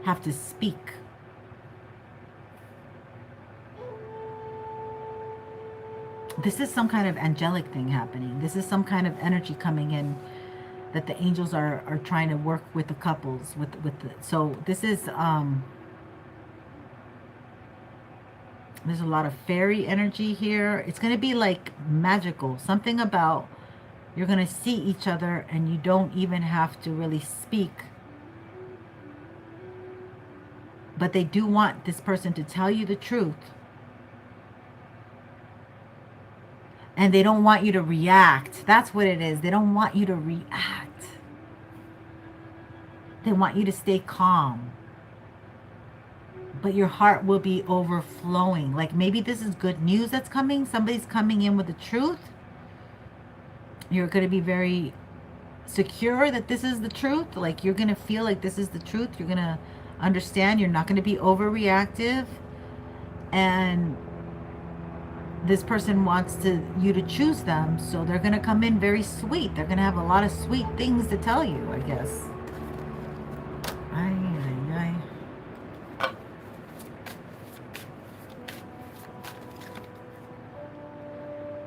have to speak. This is some kind of angelic thing happening. This is some kind of energy coming in. that the angels are trying to work with the couples with the, so this is there's a lot of fairy energy here. It's going to be like magical, something about you're going to see each other and you don't even have to really speak, but they do want this person to tell you the truth, and they don't want you to react. That's what it is. They don't want you to react. They want you to stay calm, but your heart will be overflowing. Like maybe this is good news that's coming. Somebody's coming in with the truth. You're going to be very secure that this is the truth. Like you're going to feel like this is the truth. You're going to understand. You're not going to be overreactive. And this person wants you to choose them. So they're going to come in very sweet. They're going to have a lot of sweet things to tell you, I guess.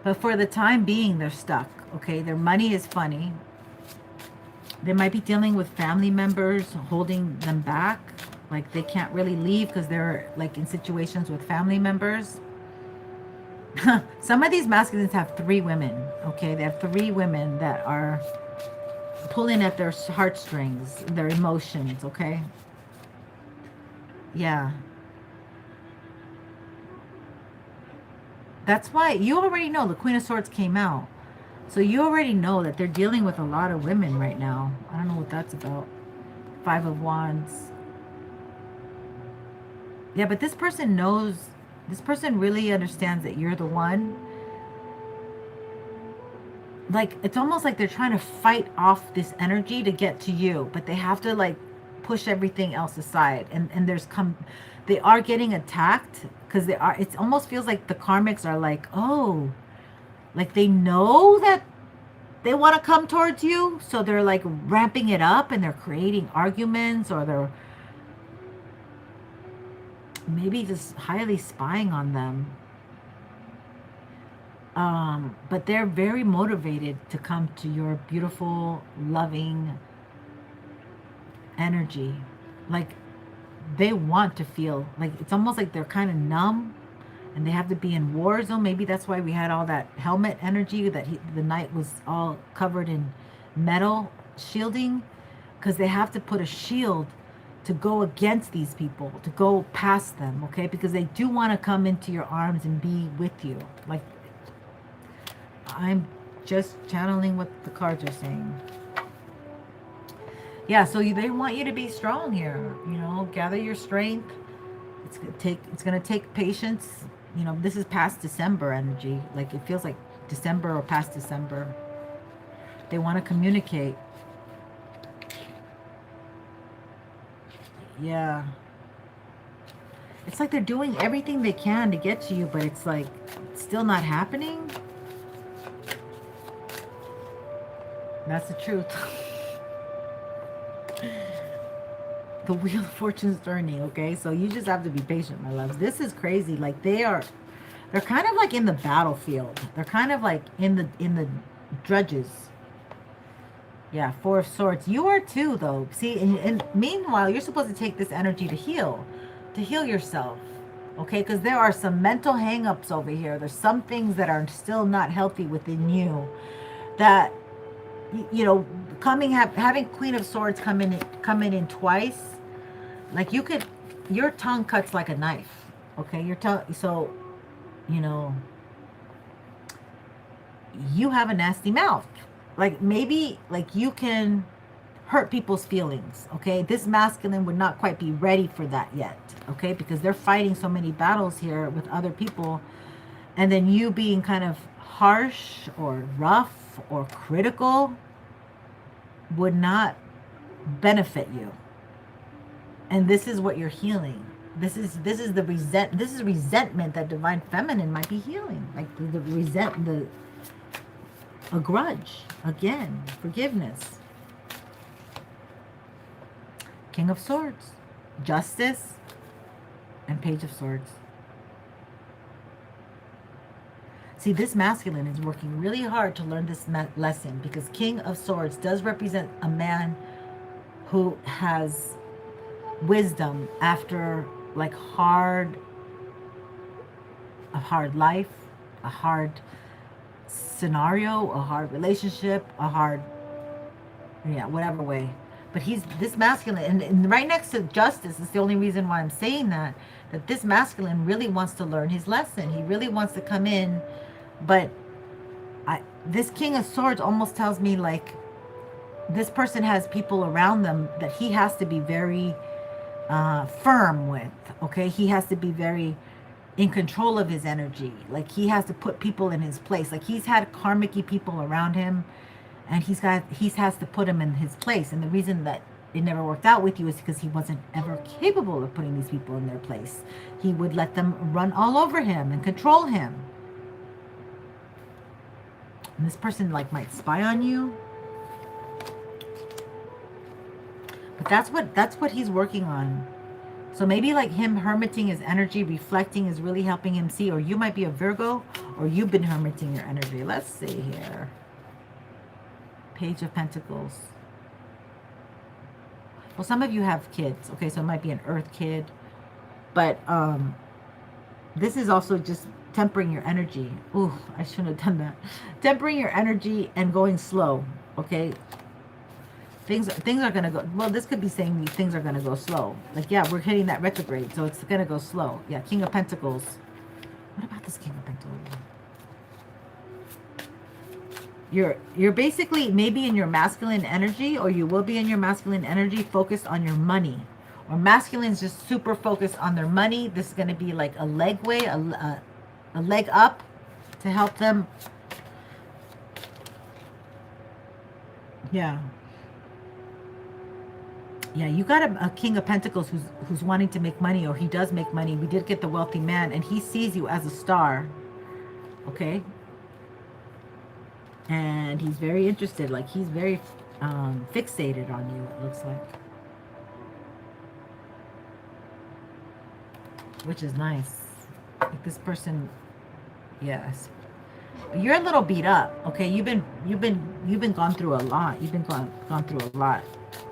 But for the time being, they're stuck, okay? Their money is funny. They might be dealing with family members holding them back. Like they can't really leave because they're like in situations with family members. Some of these masculines have 3 women, okay? They have 3 women that are pulling at their heartstrings, their emotions, okay? Yeah. That's why you already know the Queen of Swords came out. So you already know that they're dealing with a lot of women right now. I don't know what that's about. 5 of Wands. Yeah, but this person knows, this person really understands that you're the one. Like, it's almost like they're trying to fight off this energy to get to you. But they have to, like, push everything else aside. And they are getting attacked. Because it almost feels like the karmics are like, oh, like they know that they want to come towards you. So they're like ramping it up and they're creating arguments, or they're maybe just highly spying on them. But they're very motivated to come to your beautiful, loving energy. Like, they want to feel like it's almost like they're kind of numb and they have to be in war zone. Maybe that's why we had all that helmet energy, that the knight was all covered in metal shielding, because they have to put a shield to go against these people, to go past them, okay? Because they do want to come into your arms and be with you. Like, I'm just channeling what the cards are saying. Yeah, so they want you to be strong here. You know, gather your strength. It's gonna take patience. You know, this is past December energy. Like, it feels like December or past December. They want to communicate. Yeah. It's like they're doing everything they can to get to you, but it's like it's still not happening. That's the truth. The Wheel of Fortune is turning, okay? So you just have to be patient, my loves. This is crazy. Like, they're kind of like in the battlefield. They're kind of like in the drudges. Yeah, 4 of Swords. You are too, though. See, and meanwhile, you're supposed to take this energy to heal yourself, okay? Because there are some mental hang-ups over here. There's some things that are still not healthy within you that, you know, having Queen of Swords come in twice. Like, your tongue cuts like a knife, okay? Your tongue, so, you know, you have a nasty mouth. Like, maybe, like, you can hurt people's feelings, okay? This masculine would not quite be ready for that yet, okay? Because they're fighting so many battles here with other people, and then you being kind of harsh or rough or critical would not benefit you. And this is what you're healing. This is resentment that Divine Feminine might be healing. Like a grudge. Again, forgiveness. King of Swords, Justice, and Page of Swords. See, See, this masculine is working really hard to learn this lesson, because King of Swords does represent a man who has wisdom after like a hard life, a hard scenario, a hard relationship, a hard, yeah, whatever way. But he's this masculine, and right next to justice is the only reason why I'm saying that this masculine really wants to learn his lesson. He really wants to come in, but this King of Swords almost tells me like this person has people around them that he has to be very firm with. Okay, he has to be very in control of his energy. Like he has to put people in his place. Like he's had karmic-y people around him, and he has to put them in his place. And the reason that it never worked out with you is because he wasn't ever capable of putting these people in their place. He would let them run all over him and control him. And this person like might spy on you. But that's what he's working on. So maybe like him hermiting his energy, reflecting is really helping him see. Or you might be a Virgo, or you've been hermiting your energy. Let's see here. Page of Pentacles. Well, some of you have kids. Okay, so it might be an earth kid. But this is also just tempering your energy. Ooh, I shouldn't have done that. Tempering your energy and going slow. Okay. Things are going to go, well, this could be saying things are going to go slow. Like, yeah, we're hitting that retrograde, so it's going to go slow. Yeah, King of Pentacles. What about this King of Pentacles? You're basically maybe in your masculine energy, or you will be in your masculine energy focused on your money. Or masculine's just super focused on their money. This is going to be like a leg way, a leg up to help them. Yeah. Yeah, you got a King of Pentacles who's wanting to make money, or he does make money. We did get the wealthy man, and he sees you as a star. Okay? And he's very interested. Like, he's very fixated on you, it looks like. Which is nice. Like, this person, yes. You're a little beat up, okay? You've been gone through a lot. You've been gone through a lot.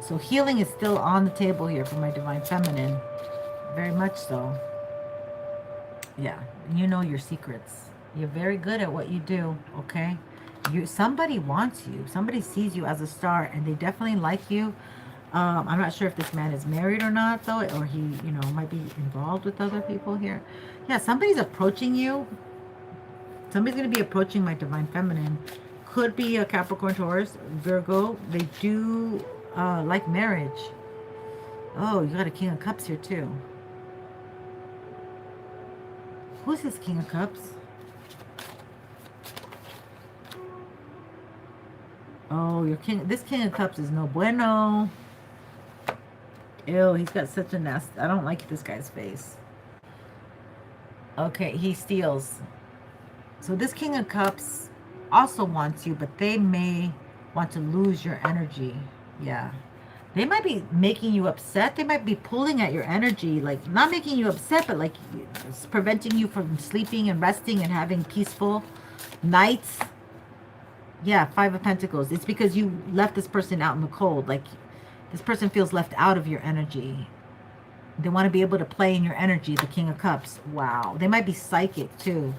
So healing is still on the table here for my Divine Feminine. Very much so. Yeah, you know your secrets. You're very good at what you do, okay? Somebody wants you. Somebody sees you as a star, and they definitely like you. I'm not sure if this man is married or not, though, or he, you know, might be involved with other people here. Yeah, somebody's approaching you. Somebody's going to be approaching my Divine Feminine. Could be a Capricorn, Taurus, Virgo. They do like marriage. Oh, you got a King of Cups here, too. Who's this King of Cups? Oh, this King of Cups is no bueno. Ew, he's got such a nest. I don't like this guy's face. Okay, he steals. So this King of Cups also wants you, but they may want to lose your energy. Yeah. They might be making you upset. They might be pulling at your energy. Like, not making you upset, but like it's preventing you from sleeping and resting and having peaceful nights. Yeah, Five of Pentacles. It's because you left this person out in the cold. Like, this person feels left out of your energy. They want to be able to play in your energy, the King of Cups. Wow. They might be psychic, too.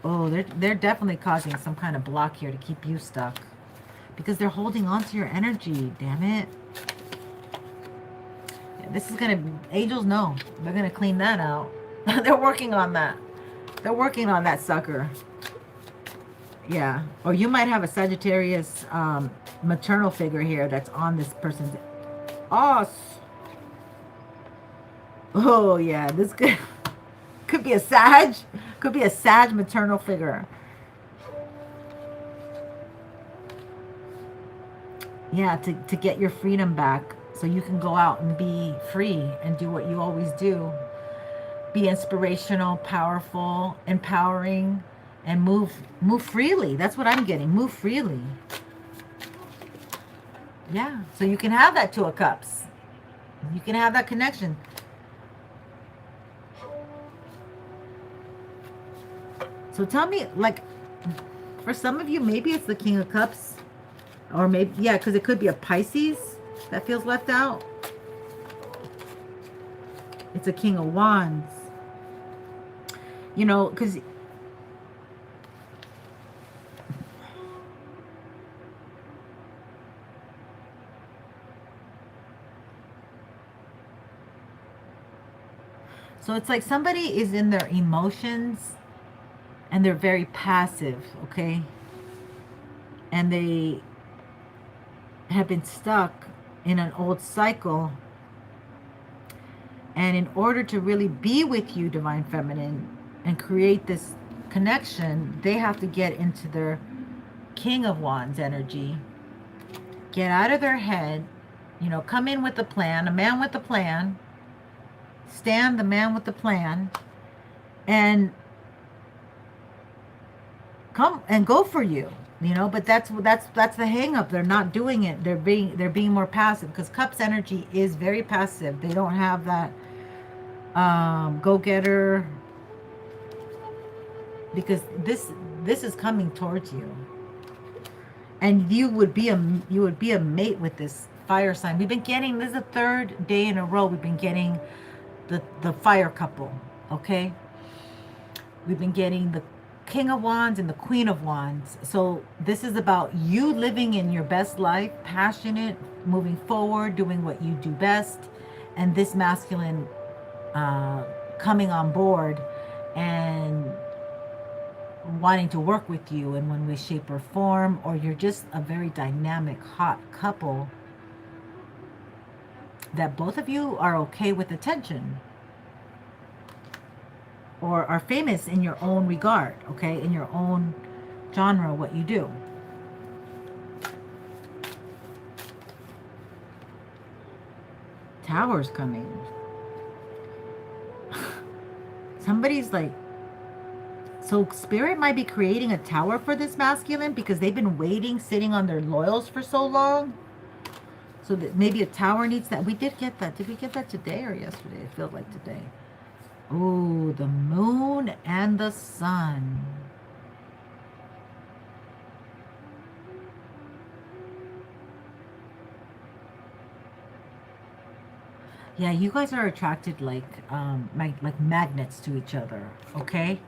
Oh, they're definitely causing some kind of block here to keep you stuck. Because they're holding on to your energy. Damn it. Yeah, this is going to... Angels know. They're going to clean that out. They're working on that. They're working on that sucker. Yeah. Or you might have a Sagittarius maternal figure here that's on this person's... Oh, yeah. This could be a Sag. Could be a Sag maternal figure. Yeah, to get your freedom back so you can go out and be free and do what you always do. Be inspirational, powerful, empowering, and move freely. That's what I'm getting. Move freely. Yeah, so you can have that Two of Cups. You can have that connection. So tell me, like, for some of you, maybe it's the King of Cups. Or maybe, yeah, because it could be a Pisces that feels left out. It's a King of Wands. You know, because... So it's like somebody is in their emotions and they're very passive, okay? And they have been stuck in an old cycle. And in order to really be with you, Divine Feminine, and create this connection, they have to get into their King of Wands energy, get out of their head, you know, come in with a plan, a man with a plan, stand the man with the plan, and come and go for you, you know. But that's the hang up. They're not doing it. They're being more passive, because Cups energy is very passive. They don't have that go-getter, because this is coming towards you, and you would be a mate with this fire sign. We've been getting, this is the third day in a row we've been getting the fire couple, okay? We've been getting the King of Wands and the Queen of Wands. So this is about you living in your best life, passionate, moving forward, doing what you do best, and this masculine coming on board and wanting to work with you in one way, shape, or form. Or you're just a very dynamic, hot couple that both of you are okay with attention, or are famous in your own regard, okay, in your own genre, what you do. Tower's coming. Somebody's like, so Spirit might be creating a tower for this masculine, because they've been waiting, sitting on their laurels for so long. So that maybe a tower needs that. We did get that. Did we get that today or yesterday? It feels like today. Oh, the moon and the sun. Yeah, you guys are attracted like magnets to each other, okay?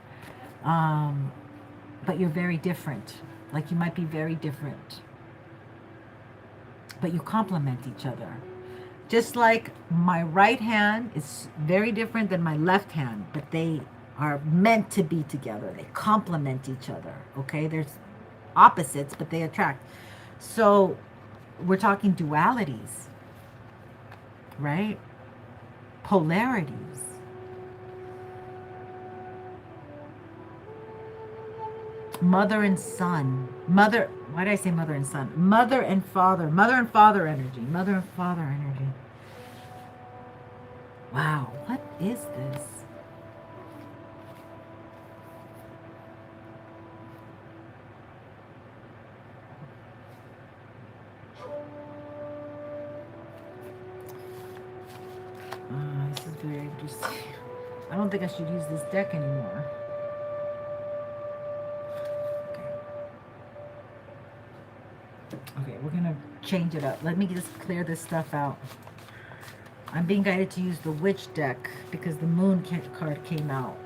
But you're very different. Like, you might be very different, but you complement each other. Just like my right hand is very different than my left hand, but they are meant to be together. They complement each other, okay? There's opposites, but they attract. So we're talking dualities, right? Polarities. Mother and son. Mother, why did I say mother and son? Mother and father. Mother and father energy. Mother and father energy. Wow, what is this? This is very interesting. I don't think I should use this deck anymore. Okay, we're gonna change it up. Let me just clear this stuff out. I'm being guided to use the Witch deck because the Moon card came out,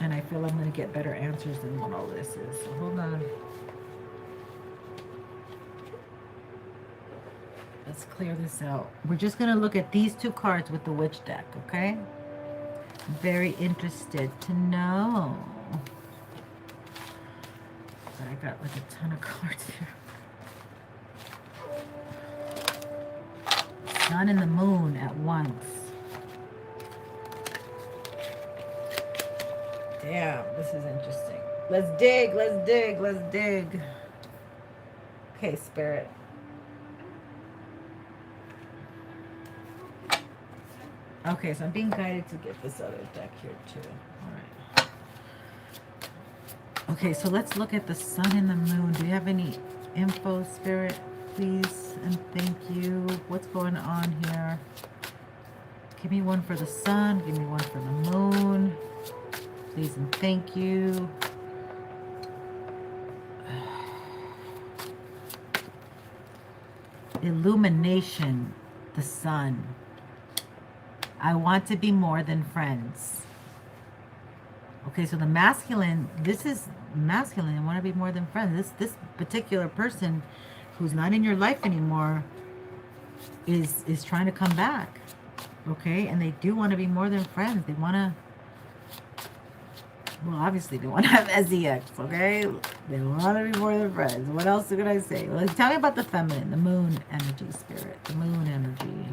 and I feel I'm gonna get better answers than what all this is. So hold on. Let's clear this out. We're just gonna look at these two cards with the Witch deck, okay? I'm very interested to know. But I got like a ton of cards here. Sun and the moon at once. Damn, this is interesting. Let's dig, let's dig, let's dig. Okay, Spirit. Okay, so I'm being guided to get this other deck here too. All right. Okay, so let's look at the sun and the moon. Do you have any info, Spirit? Please and thank you. What's going on here? Give me one for the sun. Give me one for the moon. Please and thank you. illumination, the sun. I want to be more than friends. Okay, so the masculine, this is masculine. I want to be more than friends. This particular person who's not in your life anymore is trying to come back. Okay, and they do want to be more than friends. They want to, well, obviously they want to have SEX, okay? They want to be more than friends. What else could I say? Well, tell me about the feminine, the moon energy spirit, the moon energy.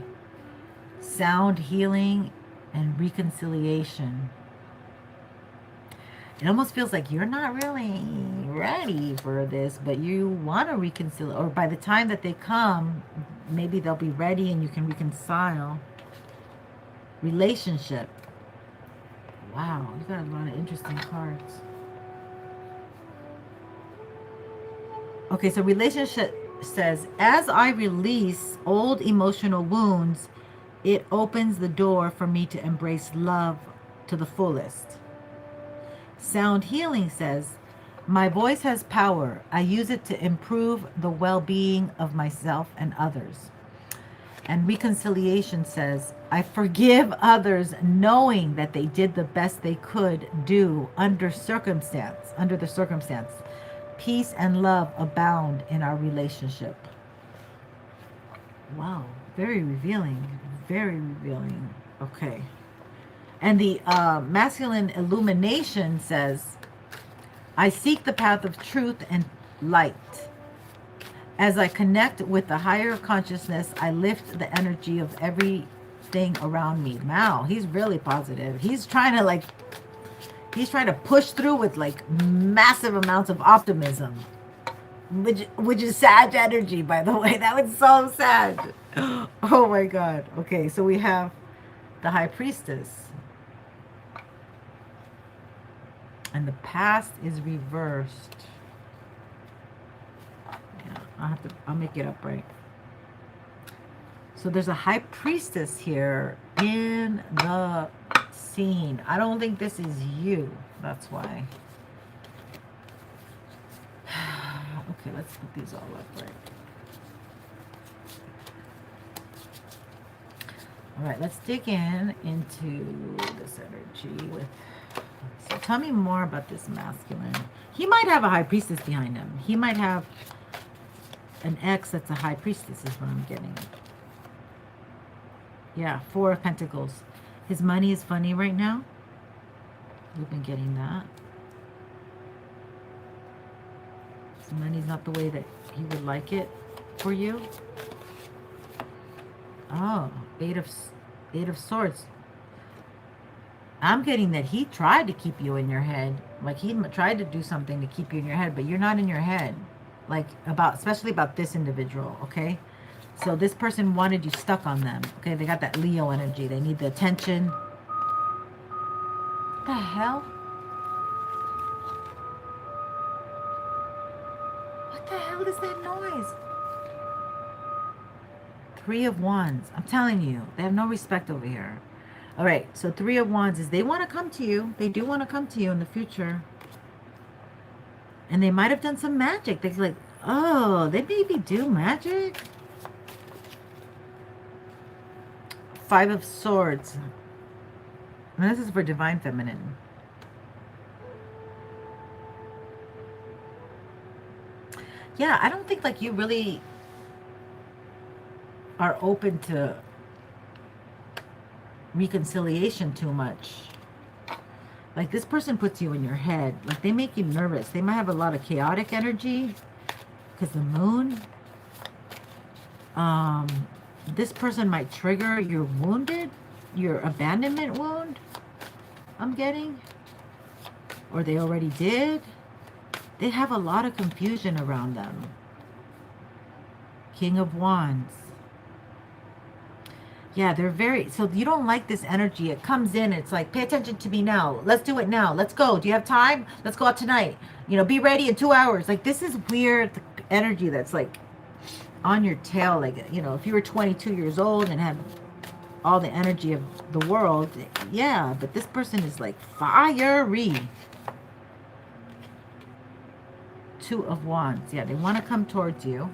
Sound healing and reconciliation. It almost feels like you're not really ready for this, but you want to reconcile. Or by the time that they come, maybe they'll be ready and you can reconcile. Relationship. Wow, you got a lot of interesting cards. Okay, so relationship says, as I release old emotional wounds, it opens the door for me to embrace love to the fullest. Sound healing says, my voice has power. I use it to improve the well-being of myself and others. And reconciliation says, I forgive others knowing that they did the best they could do under the circumstance. Peace and love abound in our relationship. Wow, very revealing. Very revealing. Okay. And the masculine illumination says, I seek the path of truth and light. As I connect with the higher consciousness, I lift the energy of everything around me. Wow, he's really positive. He's trying to push through with like massive amounts of optimism. Which is Sag energy, by the way. That was so sad. Oh my God. Okay, so we have the High Priestess. And the past is reversed. Yeah, I'll make it up right. So there's a High Priestess here in the scene. I don't think this is you. That's why. Okay, let's put these all up right. All right, let's dig into this energy with. So tell me more about this masculine. He might have a High Priestess behind him. He might have an ex that's a High Priestess is what I'm getting. Yeah, 4 of Pentacles. His money is funny right now. We've been getting that. His money's not the way that he would like it for you. Oh, 8 of Swords. I'm getting that he tried to keep you in your head. Like he tried to do something to keep you in your head, but you're not in your head. Like especially about this individual, okay? So this person wanted you stuck on them. Okay, they got that Leo energy. They need the attention. What the hell? What the hell is that noise? 3 of Wands. I'm telling you, they have no respect over here. All right, so 3 of Wands is they want to come to you. They do want to come to you in the future. And they might have done some magic. They're like, oh, they maybe do magic. 5 of Swords. And this is for Divine Feminine. Yeah, I don't think like you really are open to reconciliation too much. Like this person puts you in your head. Like they make you nervous. They might have a lot of chaotic energy because the moon. This person might trigger your abandonment wound. I'm getting. Or they already did. They have a lot of confusion around them. King of Wands. Yeah, they're very, so you don't like this energy. It comes in, it's like, pay attention to me now. Let's do it now. Let's go. Do you have time? Let's go out tonight. You know, be ready in 2 hours. Like, this is weird energy that's like on your tail. Like, you know, if you were 22 years old and had all the energy of the world, yeah, but this person is like fiery. 2 of Wands. Yeah, they want to come towards you.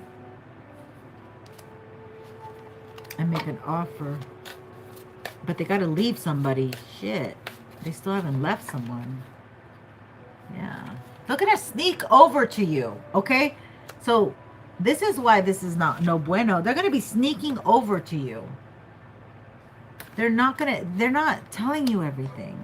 and make an offer. But they got to leave somebody. Shit. They still haven't left someone. Yeah. They're going to sneak over to you. Okay? So this is why this is not no bueno. They're going to be sneaking over to you. They're not telling you everything.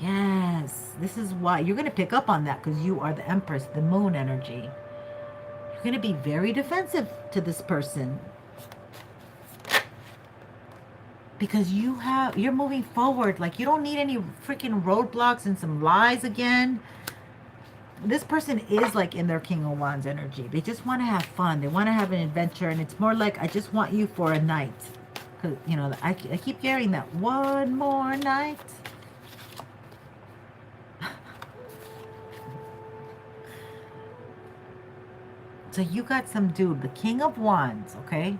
Yes. This is why. You're going to pick up on that because you are the Empress, the moon energy. You're going to be very defensive to this person. Because you're moving forward. Like, you don't need any freaking roadblocks and some lies again. This person is like in their King of Wands energy. They just want to have fun. They want to have an adventure. And it's more like, I just want you for a night. Because, you know, I keep hearing that. One more night. So you got some dude, the King of Wands, okay?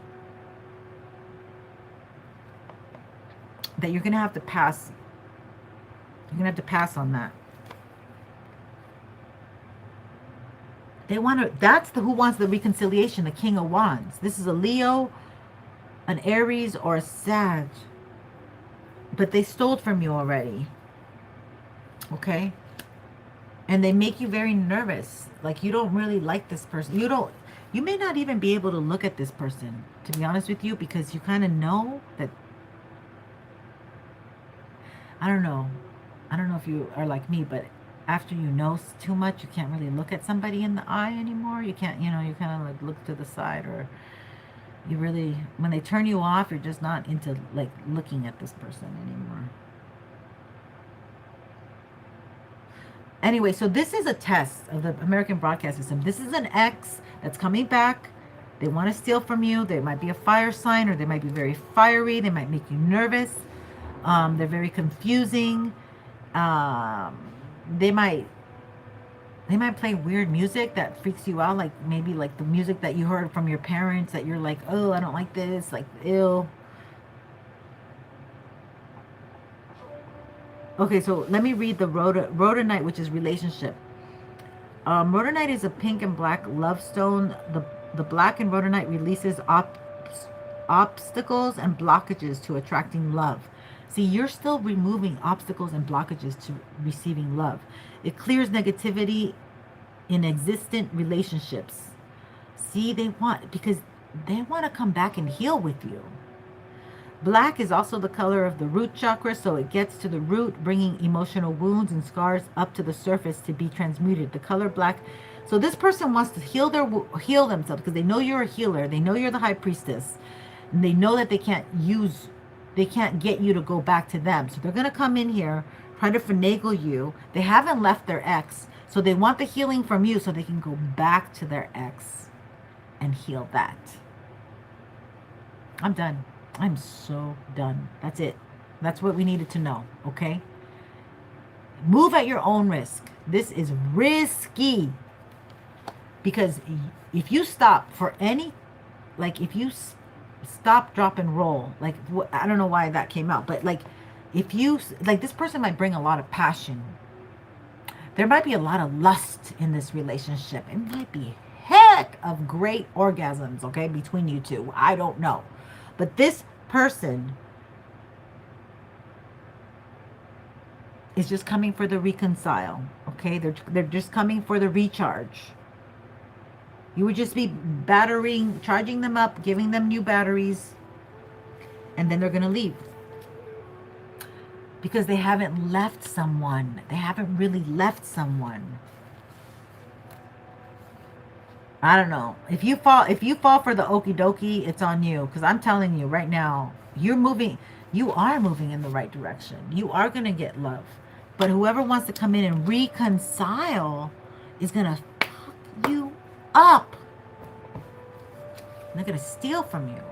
That you're going to have to pass. You're going to have to pass on that. They want to, that's the who wants the reconciliation, the King of Wands. This is a Leo, an Aries, or a Sag. But they stole from you already. Okay? And they make you very nervous. Like, you don't really like this person. You may not even be able to look at this person, to be honest with you, because you kind of know that, I don't know if you are like me, but after you know too much, you can't really look at somebody in the eye anymore. You can't, you know, you kind of like look to the side, or you really, when they turn you off, you're just not into like looking at this person anymore. Anyway, so this is a test of the American broadcast system. This is an X that's coming back. They want to steal from you. They might be a fire sign, or they might be very fiery. They might make you nervous. They're very confusing. They might play weird music that freaks you out, like maybe like the music that you heard from your parents that you're like, oh, I don't like this, like, ew. Okay, so let me read the Rhodonite, which is relationship. Rhodonite is a pink and black love stone. The black in Rhodonite releases obstacles and blockages to attracting love. See, you're still removing obstacles and blockages to receiving love. It clears negativity in existent relationships. See, because they want to come back and heal with you. Black is also the color of the root chakra, so it gets to the root, bringing emotional wounds and scars up to the surface to be transmuted. The color black. So this person wants to heal themselves because they know you're a healer. They know you're the high priestess. And they know that they can't get you to go back to them. So they're going to come in here, try to finagle you. They haven't left their ex. So they want the healing from you so they can go back to their ex and heal that. I'm done. I'm so done. That's it. That's what we needed to know. Okay? Move at your own risk. This is risky. Because if you stop for any, like if you stop, drop, and roll, like, I don't know why that came out, but like, if you, like, this person might bring a lot of passion. There might be a lot of lust in this relationship. It might be heck of great orgasms, okay, between you two. I don't know. But this person is just coming for the reconcile, okay? They're just coming for the recharge. You would just be charging them up, giving them new batteries, and then they're going to leave. Because they haven't left someone. They haven't really left someone. I don't know. If you fall for the okie dokie, it's on you. Because I'm telling you right now, you are moving in the right direction. You are going to get love. But whoever wants to come in and reconcile is going to fuck you up. They're going to steal from you.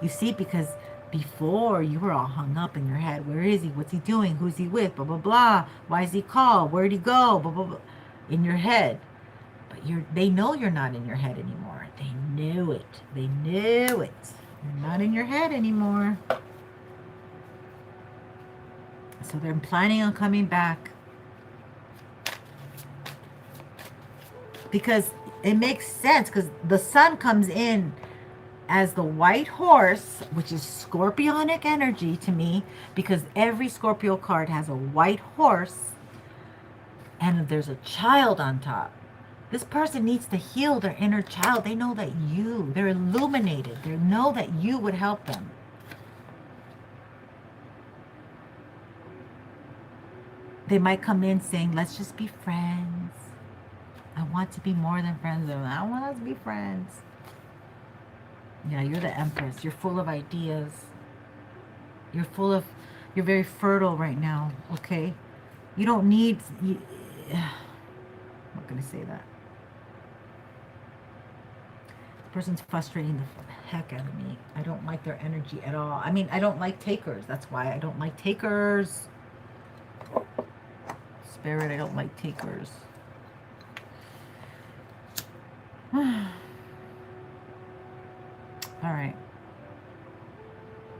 You see, because before you were all hung up in your head. Where is he? What's he doing? Who's he with? Blah, blah, blah. Why is he called? Where'd he go? Blah, blah, blah. In your head. But they know you're not in your head anymore. They knew it. They knew it. You're not in your head anymore. So they're planning on coming back. because it makes sense, because the sun comes in as the white horse, which is scorpionic energy to me, because every Scorpio card has a white horse and there's a child on top. This person needs to heal their inner child. They know that they're illuminated. They know that you would help them. They might come in saying, let's just be friends. I want to be more than friends. I want us to be friends. Yeah, you're the Empress. You're full of ideas. You're very fertile right now, okay? You don't need, I'm not going to say that. The person's frustrating the heck out of me. I don't like their energy at all. I mean, I don't like takers. That's why I don't like takers. Spirit, I don't like takers. All right.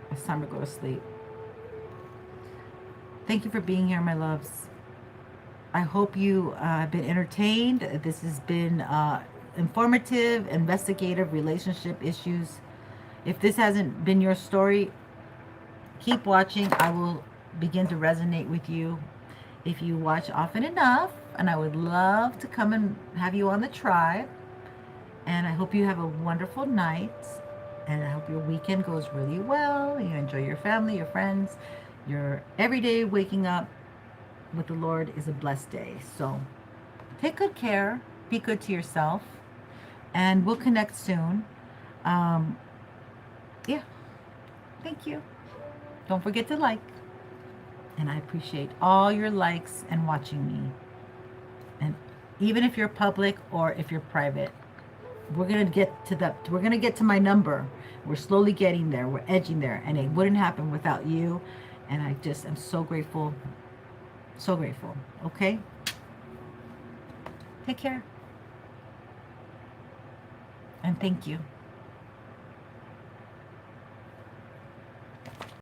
It's time to go to sleep. Thank you for being here, my loves. I hope you have been entertained. This has been informative, investigative relationship issues. If this hasn't been your story, keep watching. I will begin to resonate with you if you watch often enough. And I would love to come and have you on the tribe. And I hope you have a wonderful night. And I hope your weekend goes really well. You enjoy your family, your friends. Your everyday waking up with the Lord is a blessed day. So take good care. Be good to yourself. And we'll connect soon. Yeah. Thank you. Don't forget to like. And I appreciate all your likes and watching me. And even if you're public or if you're private, we're gonna get to my number. We're slowly getting there. We're edging there. And it wouldn't happen without you. And I just am so grateful. So grateful. Okay? Take care. And thank you.